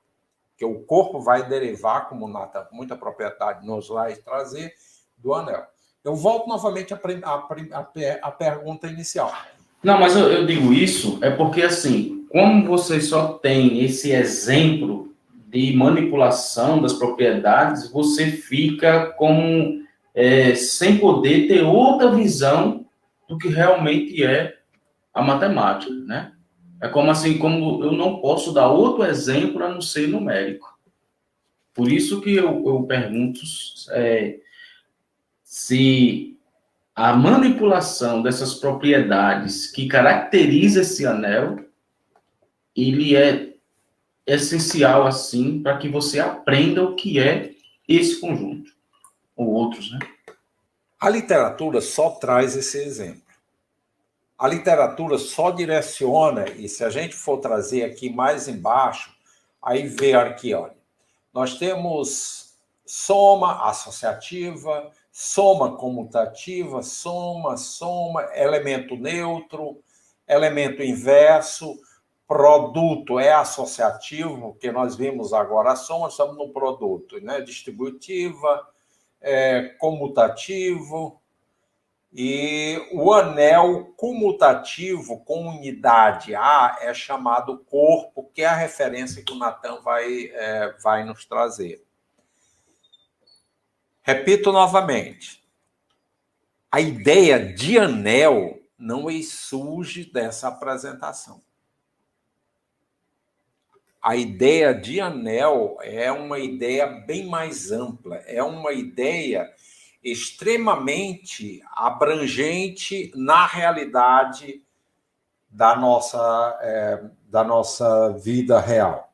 Porque o corpo vai derivar, como muita propriedade nos vai trazer, do anel. Eu volto novamente à pergunta inicial. Não, mas eu digo isso é porque, assim, como você só tem esse exemplo de manipulação das propriedades, você fica sem poder ter outra visão do que realmente é a matemática, né? É como eu não posso dar outro exemplo a não ser numérico. Por isso que eu pergunto se a manipulação dessas propriedades que caracteriza esse anel, ele é essencial assim para que você aprenda o que é esse conjunto, ou outros, né? A literatura só traz esse exemplo. A literatura só direciona, e se a gente for trazer aqui mais embaixo, aí vê aqui, olha, nós temos soma associativa, soma comutativa, soma, elemento neutro, elemento inverso, produto é associativo, porque nós vimos agora a soma, estamos no produto, né? Distributiva, comutativo, e o anel comutativo com unidade A é chamado corpo, que é a referência que o Natan vai nos trazer. Repito novamente, a ideia de anel não surge dessa apresentação. A ideia de anel é uma ideia bem mais ampla, é uma ideia extremamente abrangente na realidade da nossa vida real.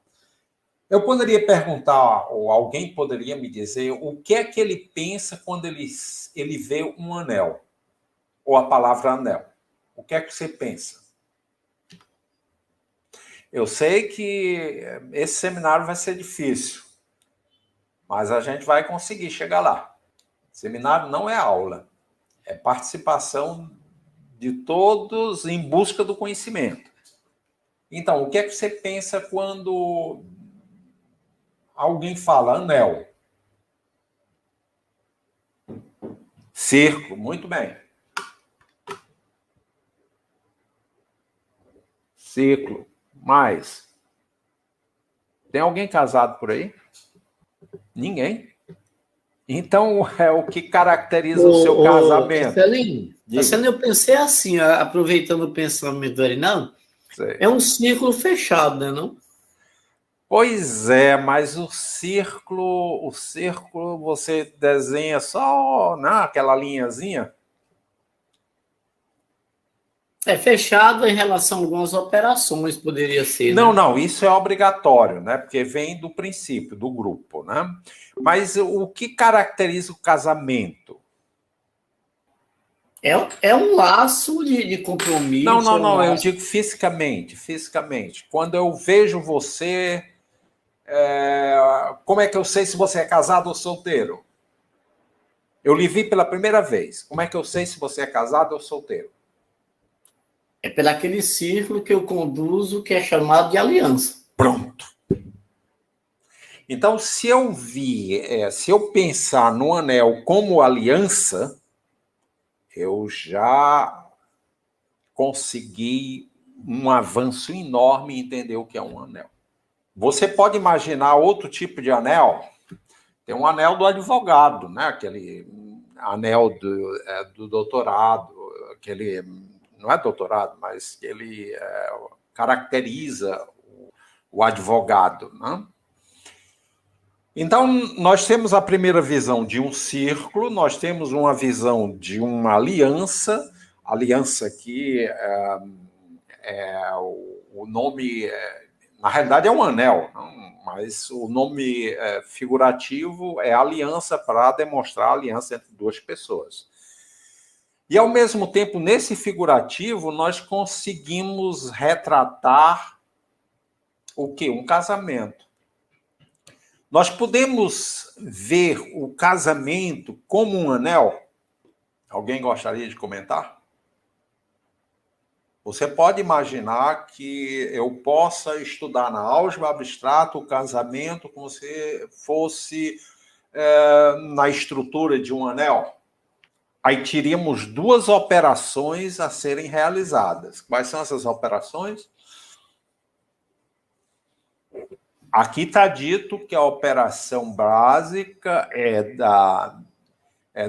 Eu poderia perguntar, ou alguém poderia me dizer, o que é que ele pensa quando ele vê um anel, ou a palavra anel? O que é que você pensa? Eu sei que esse seminário vai ser difícil, mas a gente vai conseguir chegar lá. Seminário não é aula, é participação de todos em busca do conhecimento. Então, o que é que você pensa quando alguém fala anel? Círculo, muito bem. Círculo, mais. Tem alguém casado por aí? Ninguém? Então, é o que caracteriza o seu casamento. Marcelino, eu pensei assim, aproveitando o pensamento do Arinaldo, é um círculo fechado, né, não? Pois é, mas o círculo você desenha só aquela linhazinha. É fechado em relação a algumas operações, poderia ser. Não, né? não, isso é obrigatório, né? Porque vem do princípio, do grupo, né? Mas o que caracteriza o casamento? É um laço de compromisso. Não, eu digo fisicamente. Quando eu vejo você, como é que eu sei se você é casado ou solteiro? Eu lhe vi pela primeira vez. Como é que eu sei se você é casado ou solteiro? É pelo aquele círculo que eu conduzo, que é chamado de aliança. Pronto. Então, se eu pensar no anel como aliança, eu já consegui um avanço enorme em entender o que é um anel. Você pode imaginar outro tipo de anel? Tem um anel do advogado, né? Aquele anel do doutorado, aquele... Não é doutorado, mas ele caracteriza o advogado, né? Então, nós temos a primeira visão de um círculo, nós temos uma visão de uma aliança. Aliança aqui, o nome, na realidade, é um anel, mas o nome figurativo é aliança para demonstrar a aliança entre duas pessoas. E, ao mesmo tempo, nesse figurativo, nós conseguimos retratar o quê? Um casamento. Nós podemos ver o casamento como um anel? Alguém gostaria de comentar? Você pode imaginar que eu possa estudar na álgebra abstrata o casamento como se fosse na estrutura de um anel? Aí teríamos duas operações a serem realizadas. Quais são essas operações? Aqui está dito que a operação básica é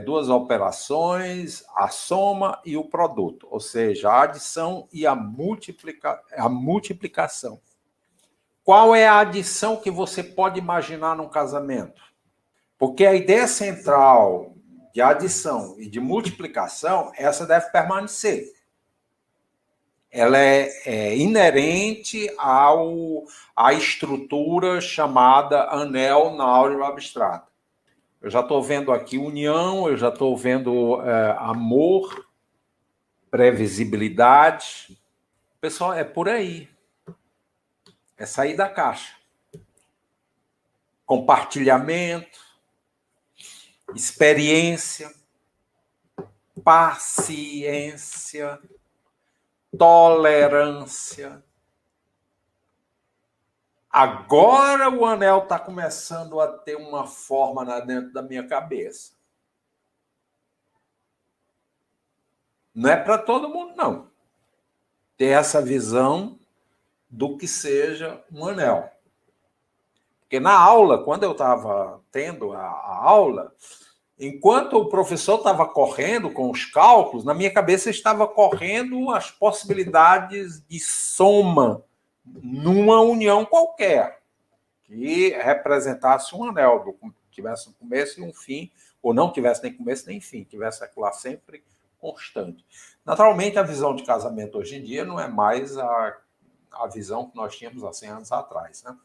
duas operações, a soma e o produto, ou seja, a adição e a multiplicação. Qual é a adição que você pode imaginar num casamento? Porque a ideia central de adição e de multiplicação, essa deve permanecer. ela é inerente à estrutura chamada anel na álgebra abstrata. Eu já estou vendo aqui união, eu já estou vendo amor, previsibilidade. Pessoal, é por aí. É sair da caixa. Compartilhamento, experiência, paciência, tolerância. Agora o anel está começando a ter uma forma dentro da minha cabeça. Não é para todo mundo, não. Ter essa visão do que seja um anel. Porque na aula, quando eu estava tendo a aula, enquanto o professor estava correndo com os cálculos, na minha cabeça estava correndo as possibilidades de soma numa união qualquer, que representasse um anel, tivesse um começo e um fim, ou não tivesse nem começo nem fim, tivesse aquilo lá sempre constante. Naturalmente, a visão de casamento hoje em dia não é mais a visão que nós tínhamos há 100 anos atrás, né?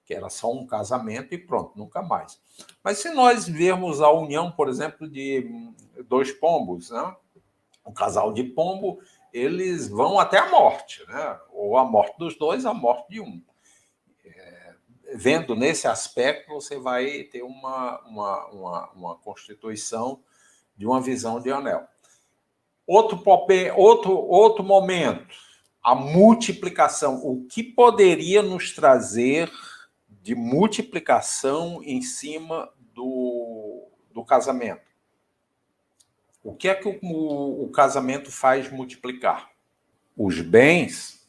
Que era só um casamento e pronto, nunca mais. Mas se nós vermos a união, por exemplo, de dois pombos, né? Um casal de pombo, eles vão até a morte, né? Ou a morte dos dois, a morte de um. Vendo nesse aspecto, você vai ter uma constituição de uma visão de anel. Outro momento, a multiplicação. O que poderia nos trazer de multiplicação em cima do casamento? O que é que o casamento faz multiplicar? Os bens.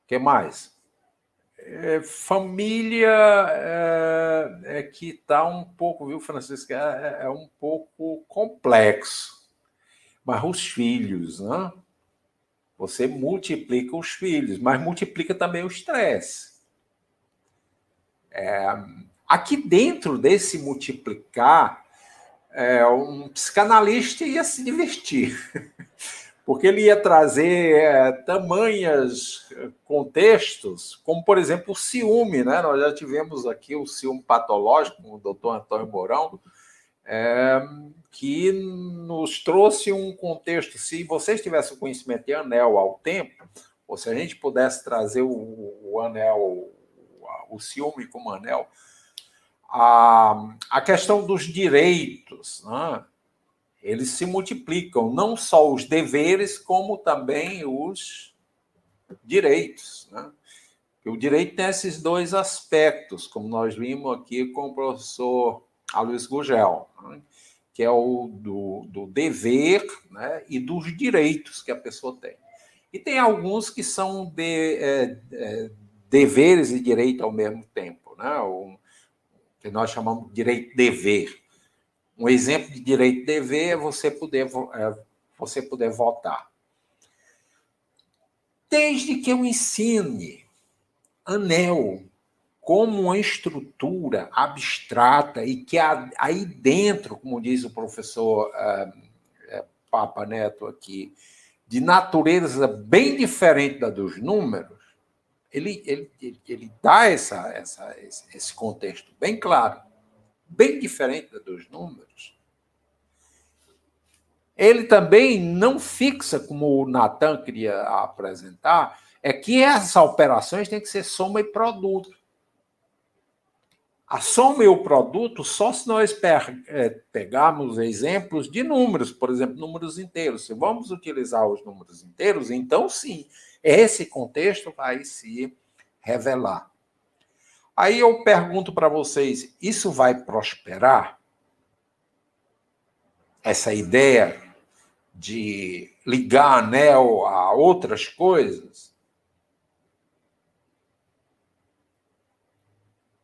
O que mais? Família que está um pouco, viu, Francisco? É um pouco complexo. Mas os filhos, né? Você multiplica os filhos, mas multiplica também o estresse. Aqui dentro desse multiplicar, um psicanalista ia se divertir, porque ele ia trazer tamanhos contextos, como, por exemplo, o ciúme, né? Nós já tivemos aqui o ciúme patológico, com o doutor Antônio Mourão, que nos trouxe um contexto. Se vocês tivessem o conhecimento de anel ao tempo, ou se a gente pudesse trazer o anel, o ciúme como anel, a questão dos direitos, né? Eles se multiplicam, não só os deveres, como também os direitos, né? O direito tem esses dois aspectos, como nós vimos aqui com o professor Aloysio Gugel, né? Que é o do dever, né? E dos direitos que a pessoa tem. E tem alguns que são deveres e direito ao mesmo tempo, né? Que nós chamamos de direito-dever. Um exemplo de direito-dever é você poder votar. Desde que eu ensine anel como uma estrutura abstrata e que aí dentro, como diz o professor Papa Neto aqui, de natureza bem diferente da dos números, ele dá esse contexto bem claro, bem diferente da dos números. Ele também não fixa, como o Natan queria apresentar, é que essas operações têm que ser soma e produto. A soma e o produto só se nós pegarmos exemplos de números, por exemplo, números inteiros. Se vamos utilizar os números inteiros, então sim, esse contexto vai se revelar. Aí eu pergunto para vocês, isso vai prosperar? Essa ideia de ligar anel a outras coisas?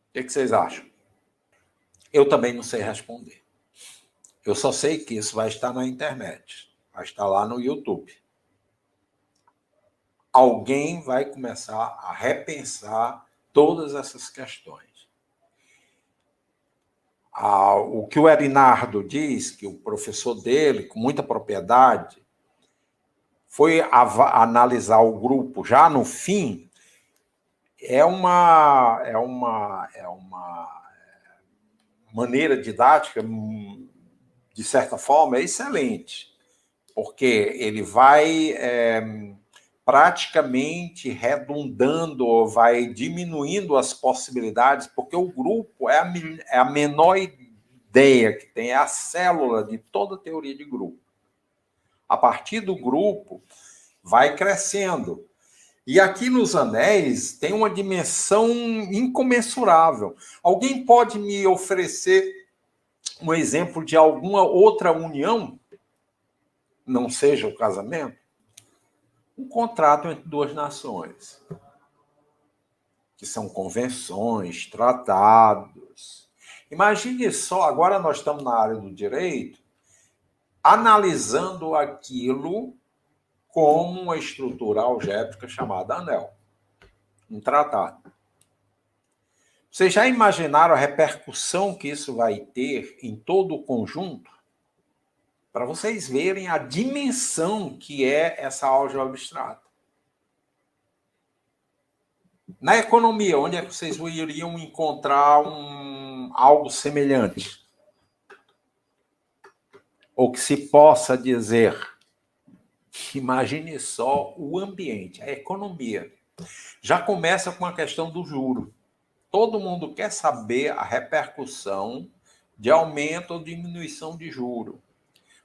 O que vocês acham? Eu também não sei responder. Eu só sei que isso vai estar na internet, vai estar lá no YouTube. Alguém vai começar a repensar todas essas questões. O que o Erinardo diz, que o professor dele, com muita propriedade, foi analisar o grupo já no fim, é uma maneira didática, de certa forma, excelente, porque ele vai praticamente redundando, ou vai diminuindo as possibilidades, porque o grupo é a menor ideia que tem, é a célula de toda teoria de grupo. A partir do grupo, vai crescendo. E aqui nos anéis tem uma dimensão incomensurável. Alguém pode me oferecer um exemplo de alguma outra união, não seja o casamento? Um contrato entre duas nações, que são convenções, tratados. Imagine só, agora nós estamos na área do direito, analisando aquilo como uma estrutura algébrica chamada anel, um tratado. Vocês já imaginaram a repercussão que isso vai ter em todo o conjunto? Para vocês verem a dimensão que é essa álgebra abstrata. Na economia, onde é que vocês iriam encontrar algo semelhante? Ou que se possa dizer, imagine só o ambiente, a economia. Já começa com a questão do juro. Todo mundo quer saber a repercussão de aumento ou diminuição de juro.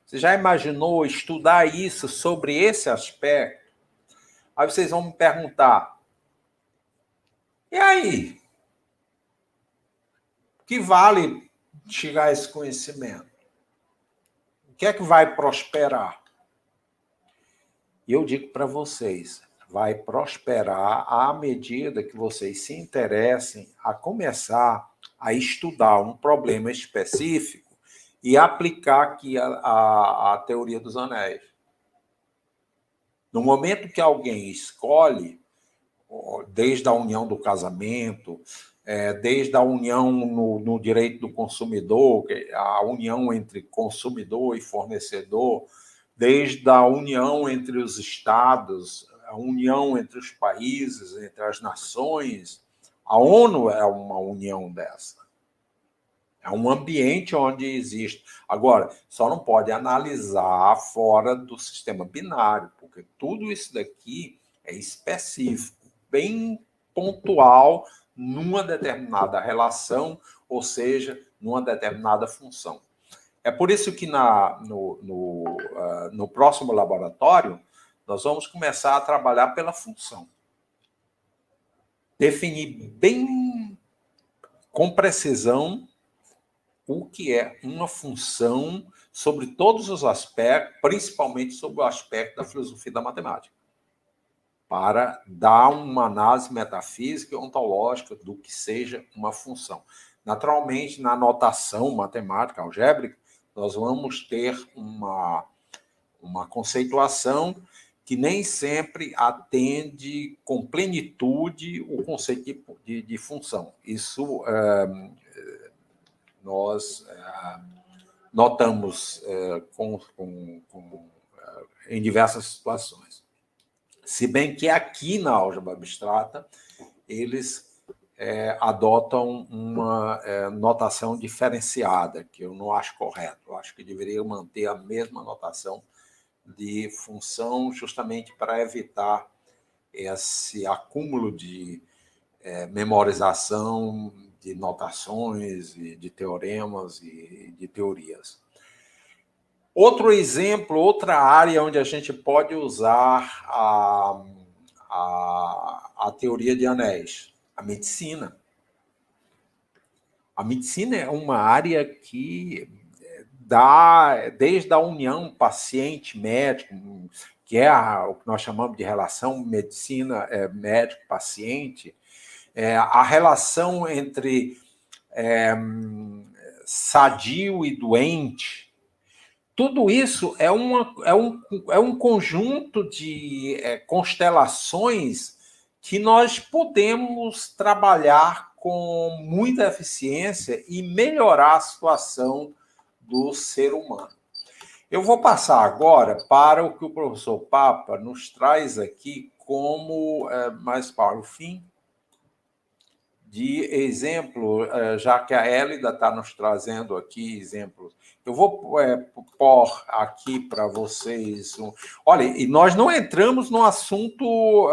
Você já imaginou estudar isso sobre esse aspecto? Aí vocês vão me perguntar, e aí? O que vale chegar a esse conhecimento? O que é que vai prosperar? E eu digo para vocês, vai prosperar à medida que vocês se interessem a começar a estudar um problema específico e aplicar aqui a teoria dos anéis. No momento que alguém escolhe, desde a união do casamento, desde a união no direito do consumidor, a união entre consumidor e fornecedor, desde a união entre os estados, a união entre os países, entre as nações, a ONU é uma união dessa. É um ambiente onde existe. Agora, só não pode analisar fora do sistema binário, porque tudo isso daqui é específico, bem pontual numa determinada relação, ou seja, numa determinada função. É por isso que no próximo laboratório, nós vamos começar a trabalhar pela função. Definir bem, com precisão, o que é uma função sobre todos os aspectos, principalmente sobre o aspecto da filosofia da matemática, para dar uma análise metafísica e ontológica do que seja uma função. Naturalmente, na notação matemática algébrica, nós vamos ter uma conceituação que nem sempre atende com plenitude o conceito de função. Isso nós notamos em diversas situações. Se bem que aqui na álgebra abstrata, eles adotam uma notação diferenciada, que eu não acho correto. Eu acho que deveria manter a mesma notação de função, justamente para evitar esse acúmulo de memorização de notações, de teoremas e de teorias. Outro exemplo, outra área onde a gente pode usar a teoria de anéis, a medicina. A medicina é uma área que dá, desde a união paciente-médico, que é o que nós chamamos de relação medicina médico-paciente, a relação entre sadio e doente. Tudo isso é um conjunto de constelações que nós podemos trabalhar com muita eficiência e melhorar a situação do ser humano. Eu vou passar agora para o que o professor Papa nos traz aqui como, mais para o fim, de exemplo, já que a Hélida está nos trazendo aqui exemplos. Eu vou pôr aqui para vocês... Olha, e nós não entramos no assunto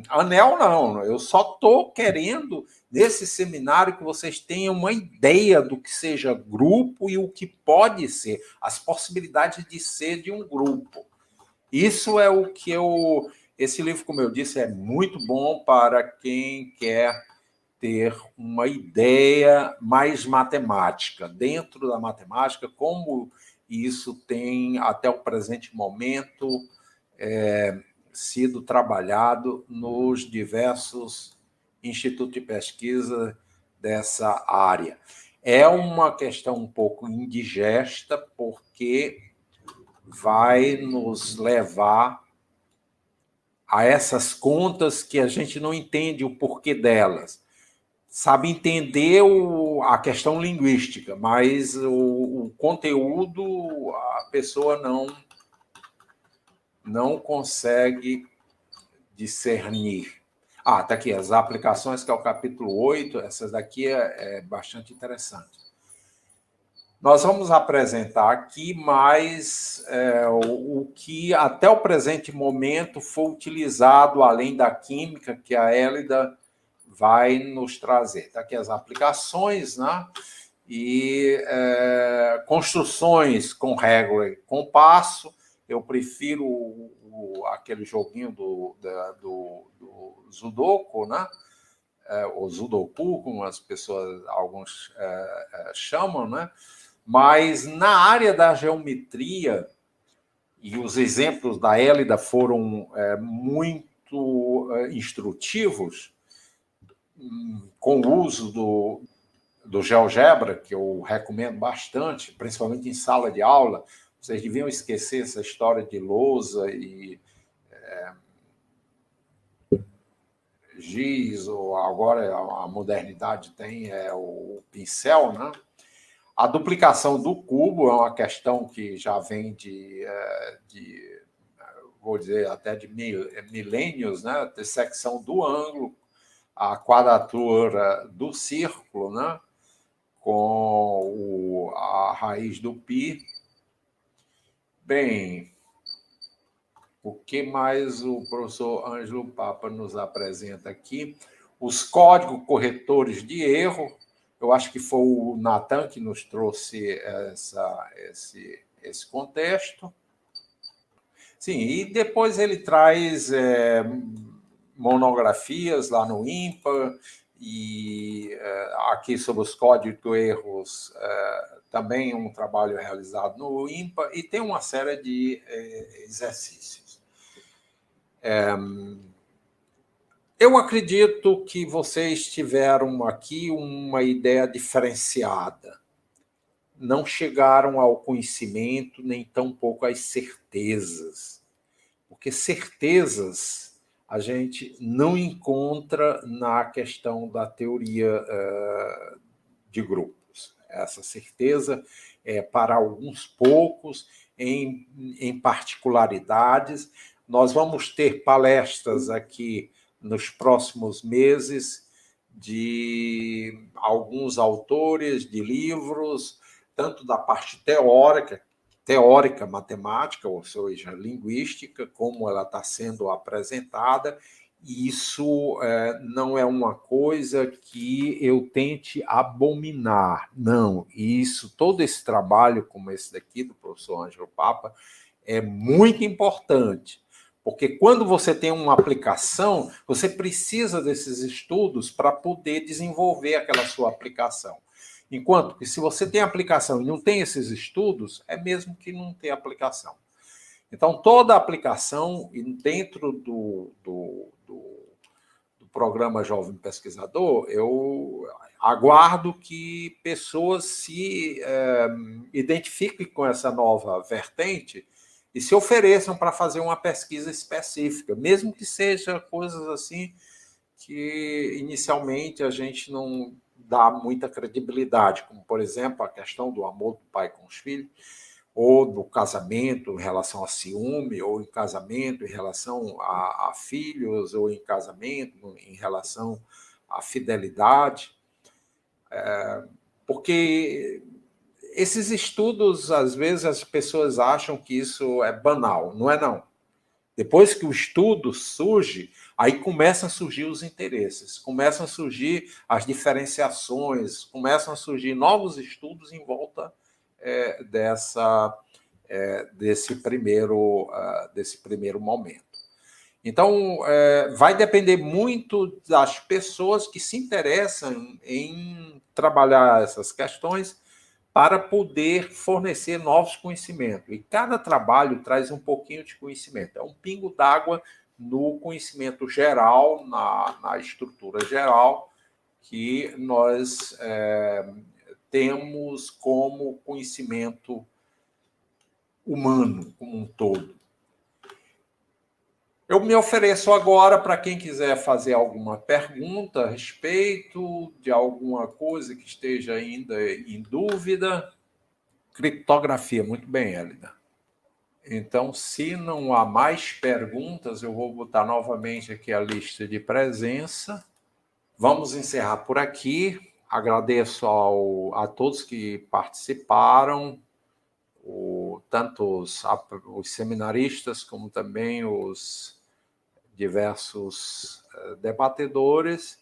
anel, não. Eu só estou querendo, nesse seminário, que vocês tenham uma ideia do que seja grupo e o que pode ser, as possibilidades de ser de um grupo. Isso é o que eu... Esse livro, como eu disse, é muito bom para quem quer ter uma ideia mais matemática. Dentro da matemática, como isso tem, até o presente momento, sido trabalhado nos diversos institutos de pesquisa dessa área. É uma questão um pouco indigesta, porque vai nos levar a essas contas que a gente não entende o porquê delas. Sabe entender a questão linguística, mas o conteúdo a pessoa não consegue discernir. Está aqui, as aplicações, que é o capítulo 8, essas daqui é bastante interessante. Nós vamos apresentar aqui mais o que até o presente momento foi utilizado, além da química, que a Hélida vai nos trazer. Está aqui as aplicações, né? E construções com régua e compasso. Eu prefiro aquele joguinho do Sudoku, né? O Sudoku, como as pessoas, alguns chamam, né? Mas na área da geometria, e os exemplos da Hélida foram muito instrutivos, com o uso do GeoGebra, que eu recomendo bastante, principalmente em sala de aula. Vocês deviam esquecer essa história de lousa e giz, ou agora a modernidade tem o pincel, né? A duplicação do cubo é uma questão que já vem vou dizer, até de milênios, né? A secção do ângulo, a quadratura do círculo, né? Com a raiz do π. Bem, o que mais o professor Ângelo Papa nos apresenta aqui? Os códigos corretores de erro. Eu acho que foi o Natan que nos trouxe esse contexto. Sim, e depois ele traz monografias lá no IMPA, e aqui sobre os códigos de erros, também um trabalho realizado no IMPA, e tem uma série de exercícios. Eu acredito que vocês tiveram aqui uma ideia diferenciada. Não chegaram ao conhecimento, nem tampouco às certezas. Porque certezas a gente não encontra na questão da teoria de grupos. Essa certeza é para alguns poucos, em particularidades. Nós vamos ter palestras aqui nos próximos meses de alguns autores de livros, tanto da parte teórica matemática, ou seja, linguística, como ela está sendo apresentada. E isso não é uma coisa que eu tente abominar, não. Todo esse trabalho, como esse daqui, do professor Ângelo Papa, é muito importante. Porque quando você tem uma aplicação, você precisa desses estudos para poder desenvolver aquela sua aplicação. Enquanto que se você tem aplicação e não tem esses estudos, é mesmo que não tem aplicação. Então, toda aplicação, dentro do programa Jovem Pesquisador, eu aguardo que pessoas se identifiquem com essa nova vertente e se ofereçam para fazer uma pesquisa específica, mesmo que seja coisas assim que inicialmente a gente não dá muita credibilidade, como, por exemplo, a questão do amor do pai com os filhos, ou do casamento em relação a ciúme, ou em casamento em relação a filhos, ou em casamento em relação à fidelidade. Porque esses estudos, às vezes, as pessoas acham que isso é banal. Não é, não. Depois que o estudo surge, aí começam a surgir os interesses, começam a surgir as diferenciações, começam a surgir novos estudos em volta desse primeiro momento. Então, vai depender muito das pessoas que se interessam em trabalhar essas questões para poder fornecer novos conhecimentos. E cada trabalho traz um pouquinho de conhecimento. É um pingo d'água no conhecimento geral, na estrutura geral, que nós temos como conhecimento humano como um todo. Eu me ofereço agora para quem quiser fazer alguma pergunta a respeito de alguma coisa que esteja ainda em dúvida. Criptografia, muito bem, Hélida. Então, se não há mais perguntas, eu vou botar novamente aqui a lista de presença. Vamos encerrar por aqui. Agradeço a todos que participaram, tanto os seminaristas como também os diversos debatedores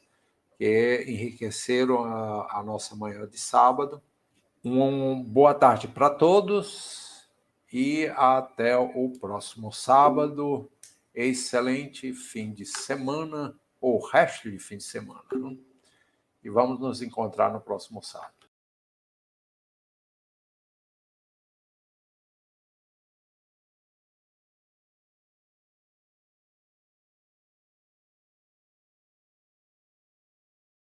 que enriqueceram a nossa manhã de sábado. Uma boa tarde para todos e até o próximo sábado. Excelente fim de semana, ou resto de fim de semana. E vamos nos encontrar no próximo sábado.